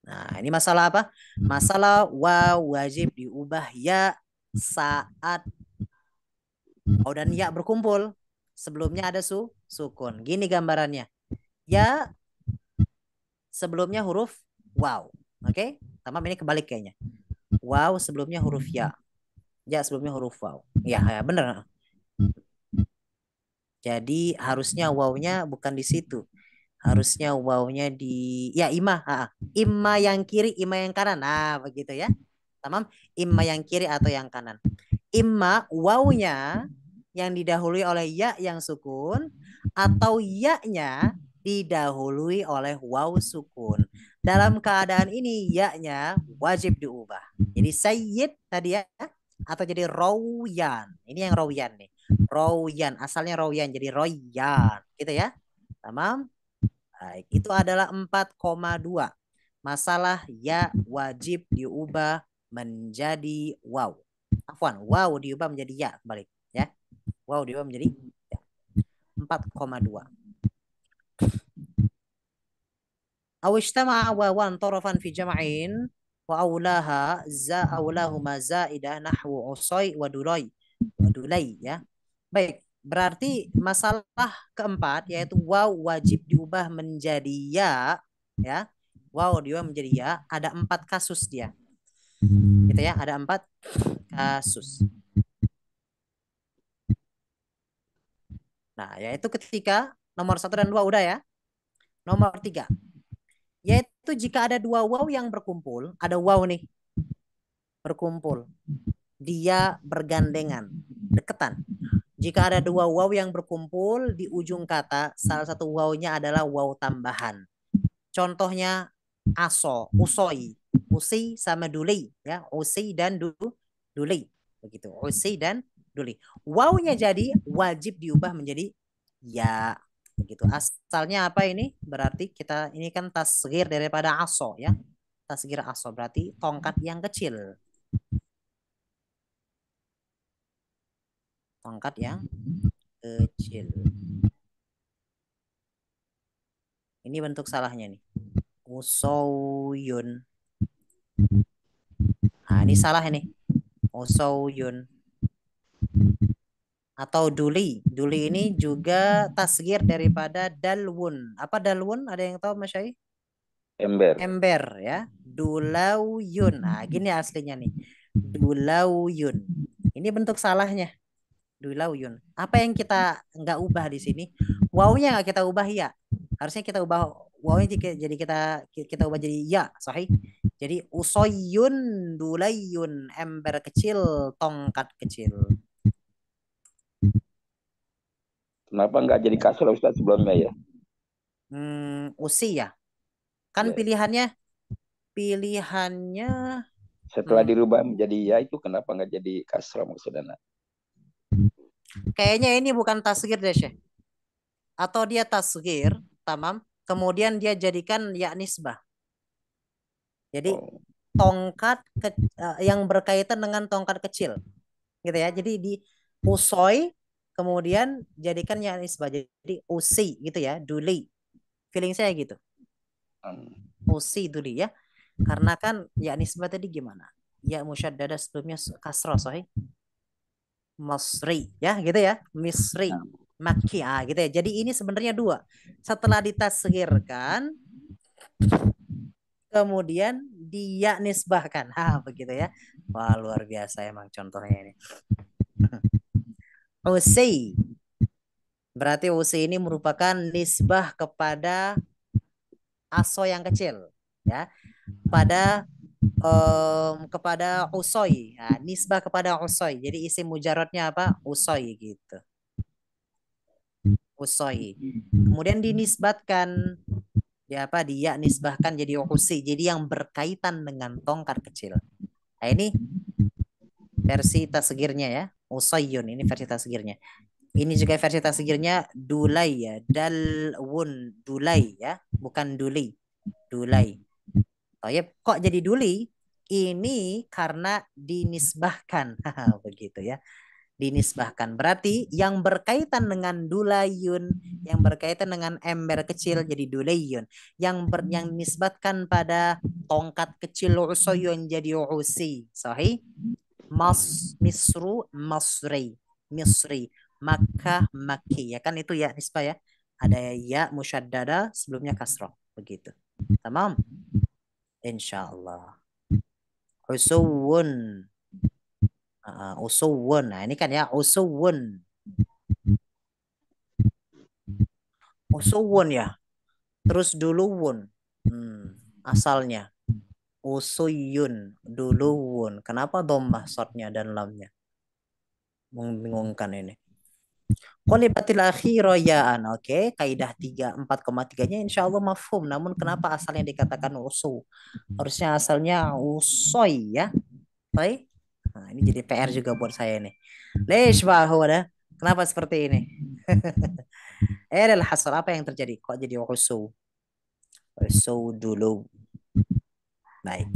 Nah, ini masalah apa? Masalah waw wajib diubah ya saat waw dan ya berkumpul. Sebelumnya ada sukun. Gini gambarannya. Ya sebelumnya huruf waw. Oke? Tamam, ini kebalik kayaknya. Waw sebelumnya huruf ya. Ya sebelumnya huruf waw. Ya bener. Jadi harusnya wawnya bukan di situ. Harusnya wawnya di ya imma. Imma yang kiri, imma yang kanan. Nah, begitu ya. Tamam? Imma yang kiri atau yang kanan. Imma wawnya yang didahului oleh ya yang sukun atau ya-nya didahului oleh waw sukun. Dalam keadaan ini ya-nya wajib diubah. Jadi sayyid tadi ya atau jadi rawiyan. Ini yang rawiyan nih. Rawiyan, asalnya rawiyan jadi royan, gitu ya. Tamam? Baik, itu adalah 4,2. Masalah ya wajib diubah menjadi waw. Afwan, waw diubah menjadi ya, balik ya. Wow diubah menjadi ya, 4,2. أو اجتمع واوان طرفا في جمعين وأولاها أولاهما زائدة نحو عصي ودولي ya. Baik, berarti masalah keempat yaitu waw wajib diubah menjadi ya. Waw diubah menjadi ya, ada 4 kasus dia. Gitu ya, ada 4 kasus. Nah, yaitu ketika nomor 1 dan 2 udah ya. Nomor 3 yaitu jika ada 2 waw yang berkumpul, ada waw nih berkumpul, dia bergandengan, deketan. Jika ada 2 waw yang berkumpul di ujung kata, salah satu wawnya adalah waw tambahan. Contohnya aso, usoi, usi sama duli ya, usi dan duli begitu, usi dan duli. Wawnya jadi wajib diubah menjadi ya begitu. Asalnya apa ini? Berarti kita ini kan tasghir daripada aso ya. Tasghir aso berarti tongkat yang kecil. Tongkat yang kecil. Ini bentuk salahnya nih. Usoyun. Nah, ini salah ini. Usoyun. Atau duli. Duli ini juga tasghir daripada dalwun. Apa dalwun? Ada yang tahu Mas Syai? Ember. Ember ya. Dulauyun. Nah, gini aslinya nih. Dulauyun. Ini bentuk salahnya. Dulauyun. Apa yang kita nggak ubah di sini? Wawnya nggak kita ubah ya. Harusnya kita ubah wawnya jadi kita ubah jadi ya, sahih. Jadi usoyun, dulayun, ember kecil, tongkat kecil. Kenapa nggak jadi kasar Ustaz sebelumnya ya? Usi ya. Kan Ya. pilihannya Setelah dirubah menjadi ya itu kenapa nggak jadi kasar maksudnya? kayaknya ini bukan tasghir deh, Syekh. Atau dia tasghir, tamam. Kemudian dia jadikan ya nisbah. Jadi tongkat yang berkaitan dengan tongkat kecil. Gitu ya. Jadi di usoi kemudian jadikan ya nisbah. Jadi usi gitu ya, duli. Feeling saya gitu. Usi duli ya. Karena kan ya nisbah tadi gimana? Ya musyaddada sebelumnya kasrah sahih. Masri ya gitu ya. Misri. Makki gitu ya. Jadi ini sebenarnya 2. Setelah ditasghirkan kemudian dia nisbahkan. Begitu ya. Wah, luar biasa emang contohnya ini. Usi. Berarti usi ini merupakan nisbah kepada aso yang kecil ya. Kepada usoi. Nah, nisbah kepada usoi. Jadi isim mujarradnya apa? Usoi gitu. Usoi. Kemudian dinisbatkan dia nisbahkan jadi usi. Jadi yang berkaitan dengan tongkat kecil. Nah, ini versi tasghirnya ya. Usayyun ini versi tasghirnya. Ini juga versi tasghirnya dulai ya. Dalwun dulai ya, bukan duli. Dulai. Kok jadi duli? Ini karena dinisbahkan. Begitu ya. Dinisbahkan. Berarti yang berkaitan dengan dulayun, yang berkaitan dengan ember kecil jadi dulayun. Yang nisbatkan pada tongkat kecil usayun jadi usi. Sahih? Misru Masri. Misri. Makkah Makki. Ya kan itu ya nisbah ya. Ada ya musyaddada sebelumnya kasrah. Begitu. Tamam? Insyaallah. Usuwun. Usuwun. Nah ini kan ya usuwun. Usuwun ya. Terus duluwun. Asalnya. Usuyun. Duluwun. Kenapa dhammah shotnya dan lamnya? Membingungkan ini. Qolibatil akhira ya'an. Oke, kaidah 4,3-nya insyaallah mafhum. Namun kenapa asalnya dikatakan usu? Harusnya asalnya usoy ya. Baik. Nah, ini jadi PR juga buat saya nih. Leish bahwa kenapa seperti ini? Adalah hasal apa yang terjadi? Kok jadi usu? Usu dulu. Baik.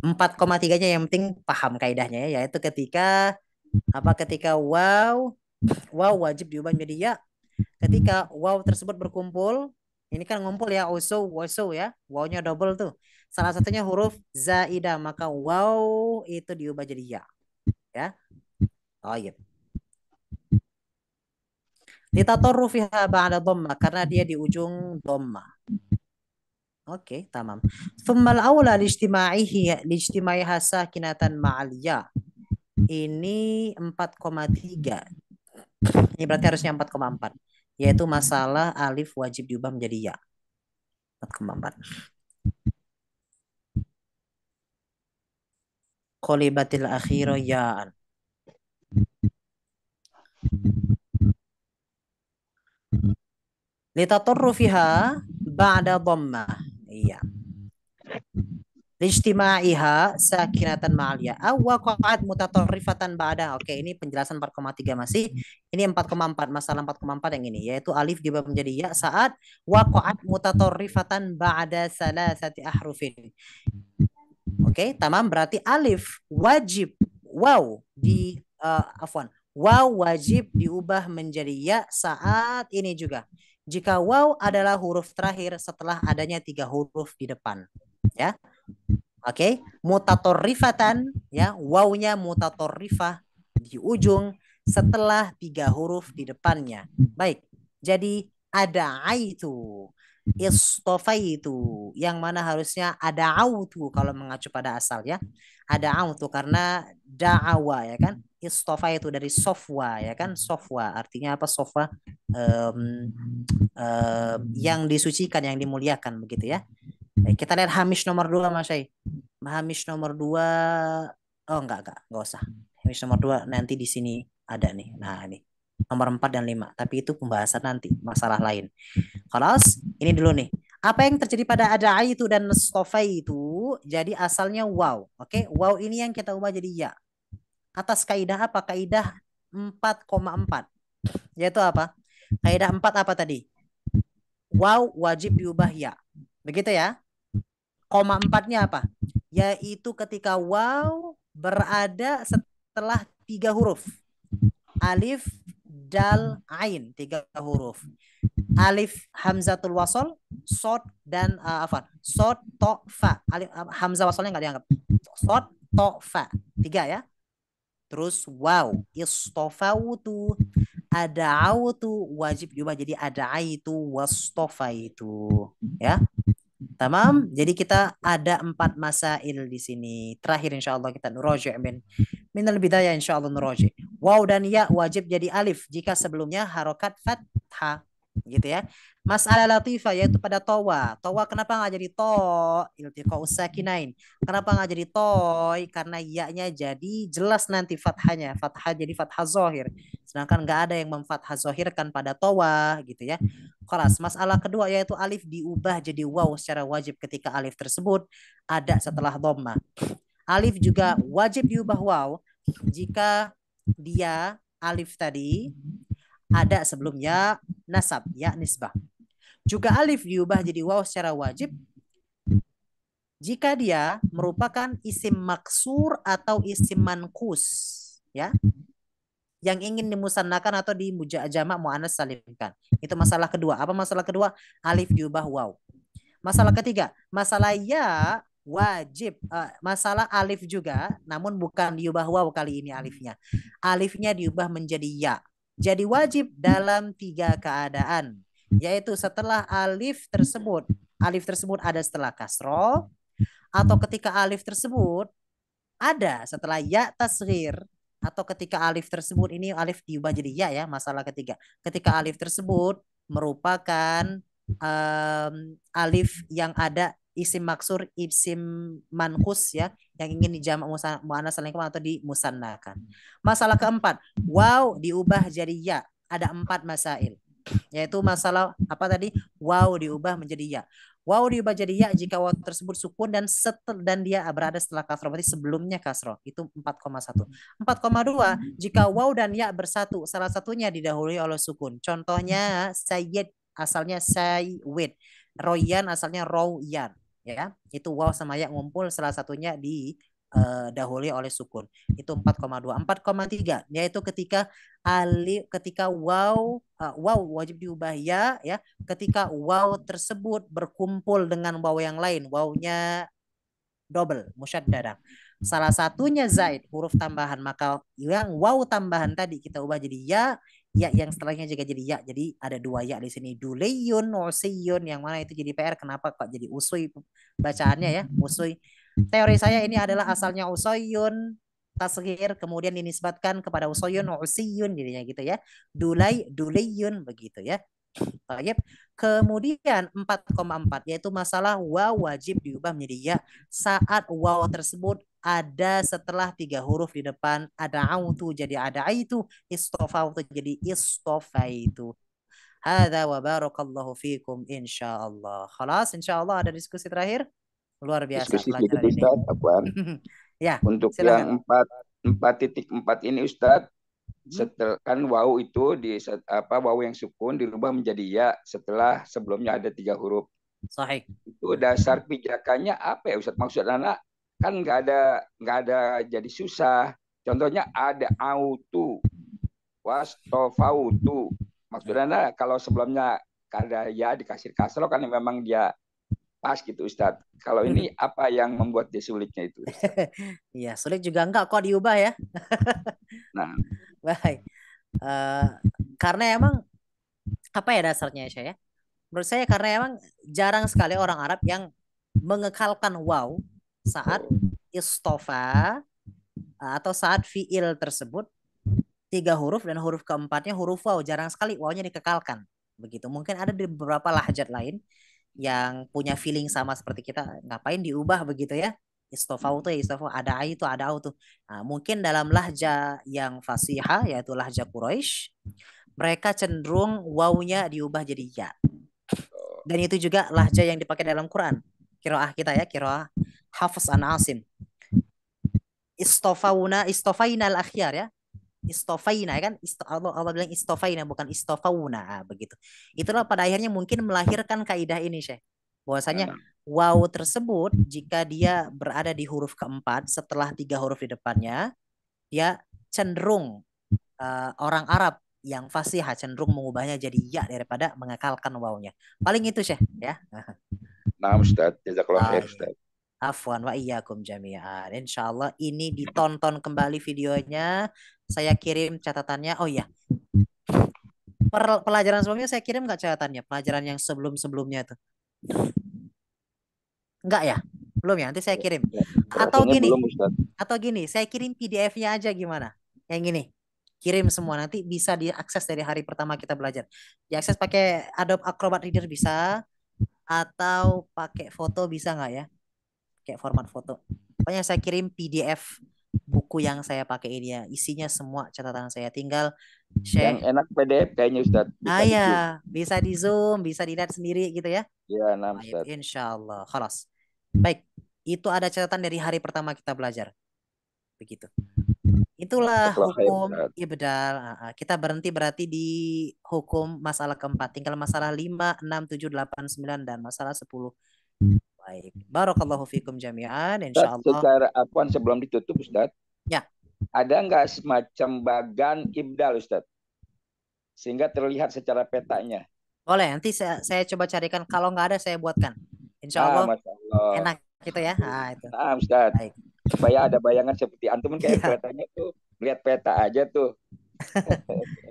4,3-nya yang penting paham kaidahnya ya, yaitu ketika waw Waw wajib diubah menjadi ya ketika waw tersebut berkumpul. Ini kan ngumpul ya, also ya. Wawnya double tuh. Salah satunya huruf zaidah, maka waw itu diubah jadi ya. Ya. Oh iya. Litatorrufiha ba'da dhamma, karena dia di ujung dhamma. Oke, tamam. Thummal awla lijtimaiha sakinatan ma'al ya. Ini 4,3. Ini berarti harusnya 4,4. Yaitu masalah alif wajib diubah menjadi ya. 4,4. Qolibatil akhiro ya'an. Litatorrufiha ba'da dhammah. Iya. Lijtimaiha sakinatan ma'aliyah aw waqa'at mutatarrifatan ba'da. Oke, ini penjelasan 4,3 masih. Ini 4,4, masalah 4,4 yang ini, yaitu alif diubah menjadi ya saat waqa'at mutatarrifatan ba'da salasati ahrufin. Oke, tamam, berarti alif wajib waw waw wajib diubah menjadi ya saat ini juga. Jika waw adalah huruf terakhir setelah adanya 3 huruf di depan. Ya. Oke, mutatorrifatan ya, wawnya mutatorrifah di ujung setelah 3 huruf di depannya. Baik, jadi ada aitu, istofaitu, yang mana harusnya ada autu kalau mengacu pada asal ya. Ada autu karena da'awa ya kan. Istofaitu dari sofwa ya kan. Sofwa artinya apa? Sofwa yang disucikan, yang dimuliakan begitu ya. Baik, kita lihat hamish nomor 2 Mas Syai. Hamish nomor 2, oh enggak usah. Hamish nomor 2 nanti di sini ada nih. Nah, ini nomor 4 dan 5, tapi itu pembahasan nanti, masalah lain. Kelas, ini dulu nih. Apa yang terjadi pada ada itu dan stofai itu? Jadi asalnya wow. Oke, wow ini yang kita ubah jadi ya. Atas kaidah apa? Kaidah 4,4. Yaitu apa? Kaidah 4 apa tadi? Wow wajib diubah ya. Begitu ya. Koma 4-nya apa? Yaitu ketika waw berada setelah 3 huruf. Alif, dal, ain, 3 huruf. Alif hamzatul wasol, sod dan sod, to, fa. Alif, hamzah wasolnya nggak dianggap. Sod, to, fa. 3 ya. Terus waw, istofautu, ada'autu, wajib diubah jadi ada'aitu, wastofaitu. Ya. Tamam, jadi kita ada 4 masail di sini. Terakhir insyaallah kita nuroji' minal bidayah insyaallah nuroji'. Waw dan ya wajib jadi alif jika sebelumnya harokat fathah. Gitu ya. Masalah latifah yaitu pada towa. Towa kenapa nggak jadi to? Iltiqa'us sakinain. Kenapa nggak jadi toy? Karena ya-nya jadi jelas nanti fathahnya. Fathah jadi fathah zohir. Sedangkan nggak ada yang memfathah zohirkan pada towa gitu ya. Kelas. Masalah kedua yaitu alif diubah jadi waw secara wajib ketika alif tersebut ada setelah dhamma. Alif juga wajib diubah waw jika dia alif tadi ada sebelumnya nasab, ya nisbah. Juga alif diubah jadi waw secara wajib jika dia merupakan isim maksur atau isim mankus, ya, yang ingin dimusannakan atau jamak muannas salimkan. Itu masalah kedua. Apa masalah kedua? Alif diubah waw. Masalah ketiga, masalah ya wajib. Masalah alif juga, namun bukan diubah waw kali ini alifnya. Alifnya diubah menjadi ya. Jadi wajib dalam 3 keadaan, yaitu setelah alif tersebut ada setelah kasroh, atau ketika alif tersebut ada setelah ya tasghir, atau ketika alif tersebut ini alif diubah jadi ya ya. Masalah ketiga, ketika alif tersebut merupakan alif yang ada isim maksur, isim mankus ya, yang ingin dijamak muannas salim atau dimusannakan. Masalah keempat, waw diubah jadi ya. Ada 4 masail, yaitu masalah apa tadi? Waw diubah menjadi ya. Waw diubah jadi ya jika waw tersebut sukun dan dia berada setelah kasroh, berarti sebelumnya kasroh. Itu 4,1. 4,2 jika waw dan ya bersatu, salah satunya didahului oleh sukun. Contohnya Sayyid asalnya Sayyid, Royan asalnya Royan, ya. Itu waw sama ya ngumpul, salah satunya didahului oleh sukun. Itu 4,2. 4,3 yaitu ketika waw wajib diubah ya, ketika waw tersebut berkumpul dengan waw yang lain, wawnya double musyaddadah. Salah satunya zaid, huruf tambahan, maka yang waw tambahan tadi kita ubah jadi ya yang setelahnya juga jadi ya. Jadi ada dua ya di sini. Duleyun, usiyun, yang mana itu jadi PR. Kenapa kok jadi usuy bacaannya ya? Usuy. Teori saya ini adalah asalnya usuyun tasghir, kemudian dinisbatkan kepada usuyun, usiyun jadinya gitu ya. Duleyun begitu ya. Baik. Kemudian 4,4 yaitu masalah waw wajib diubah menjadi ya saat waw tersebut ada setelah 3 huruf di depan. Ada autu jadi ada itu, istofautu jadi istofaitu. Hadza wa barakallahu fikum insyaallah. Khalas, insyaallah ada diskusi terakhir. Luar biasa Diskusi sedikit pelajaran ini. Ustaz, Afwan. Ya, Untuk silakan. yang 4.4 ini Ustaz, setelah kan waw itu waw yang sukun dirubah menjadi ya setelah sebelumnya ada 3 huruf. Sahih. Itu dasar pijakannya apa ya Ustaz? Maksud anak kan nggak ada jadi susah. Contohnya ada autu, wastofautu. Maksud anak kalau sebelumnya ada ya dikasih kasroh kan memang dia pas gitu Ustaz. Kalau ini apa yang membuat dia sulitnya itu? Iya, sulit juga enggak kok diubah ya. Nah, baik. Karena emang apa ya dasarnya ya? Menurut saya karena emang jarang sekali orang Arab yang mengekalkan waw saat istofa atau saat fiil tersebut 3 huruf dan huruf keempatnya huruf waw. Jarang sekali wawnya dikekalkan. Begitu. Mungkin ada di beberapa lahjat lain yang punya feeling sama seperti kita, ngapain diubah begitu ya? Istofau tuh istofau, ada itu ada autu. Nah, mungkin dalam lahja yang fasihah yaitu lahja Quraisy, mereka cenderung wawnya diubah jadi ya. Dan itu juga lahja yang dipakai dalam Quran. Qiraah kita ya, qiraah Hafs an Asim. Istofaina al-akhyar ya. Istofaina kan Allah bilang istofaina bukan istofauna begitu. Itulah pada akhirnya mungkin melahirkan kaidah ini Syekh. Bahwasanya waw tersebut jika dia berada di huruf keempat setelah 3 huruf di depannya, dia cenderung orang Arab yang fasihah cenderung mengubahnya jadi ya daripada mengekalkan wawnya. Paling itu Syekh ya. nah Ustaz, jazakallahu khair Ustaz. Afwan wa iyyakum jami'an. Insyaallah ini ditonton kembali videonya. Saya kirim catatannya. Oh iya. Pelajaran sebelumnya saya kirim nggak catatannya? Pelajaran yang sebelum-sebelumnya itu. Enggak ya? Belum ya? Nanti saya kirim. Atau gini, saya kirim PDF-nya aja gimana? Yang gini. Kirim semua nanti bisa diakses dari hari pertama kita belajar. Diakses pakai Adobe Acrobat Reader bisa atau pakai foto bisa nggak ya? Kayak format foto. Pokoknya saya kirim PDF buku yang saya pakai ini ya. Isinya semua catatan saya. Tinggal share. Yang enak PDF kayaknya Ustaz. Bisa di zoom, bisa dilihat sendiri gitu ya. Ya, nah Ustaz. Insyaallah. Khalas. Baik. Itu ada catatan dari hari pertama kita belajar. Begitu. Itulah hukum ibdal. Kita berarti di hukum masalah keempat. Tinggal masalah 5, 6, 7, 8, 9 dan masalah 10. Baik. Barakallahu fikum jami'an insyaallah. Secara Afwan sebelum ditutup Ustaz. Ya. Ada nggak semacam bagan ibdal Ustaz? Sehingga terlihat secara petanya. Boleh, nanti saya coba carikan. Kalau nggak ada saya buatkan. Insyaallah. Enak gitu ya. Itu. Nah, Ustaz. Baik. Supaya ada bayangan seperti antum kayak kelihatannya tuh lihat peta aja tuh.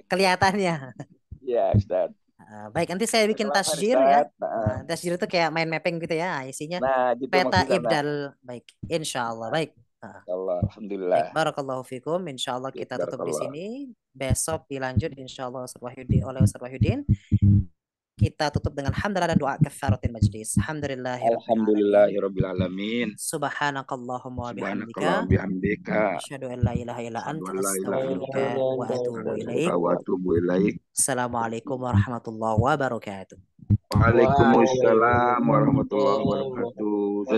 Kelihatannya. Iya, Ustaz. Baik, nanti saya bikin tasjir ya. Tasjir itu kayak main mapping gitu ya. Isinya gitu peta ibdal. Baik, insyaallah. Baik. Alhamdulillah. Baik, barakallahu fikum. Insyaallah kita tutup di sini. Besok dilanjut insyaallah oleh Ustaz Wahyudin. Kita tutup dengan hamdalah dan doa kafaratul majlis. Alhamdulillahirabbil alamin. Subhanakallahumma wa bihamdika. Asyhadu an la ilaha illa anta astaghfiruka wa atubu ilaik. Assalamualaikum warahmatullahi wabarakatuh. Waalaikumsalam warahmatullahi wabarakatuh.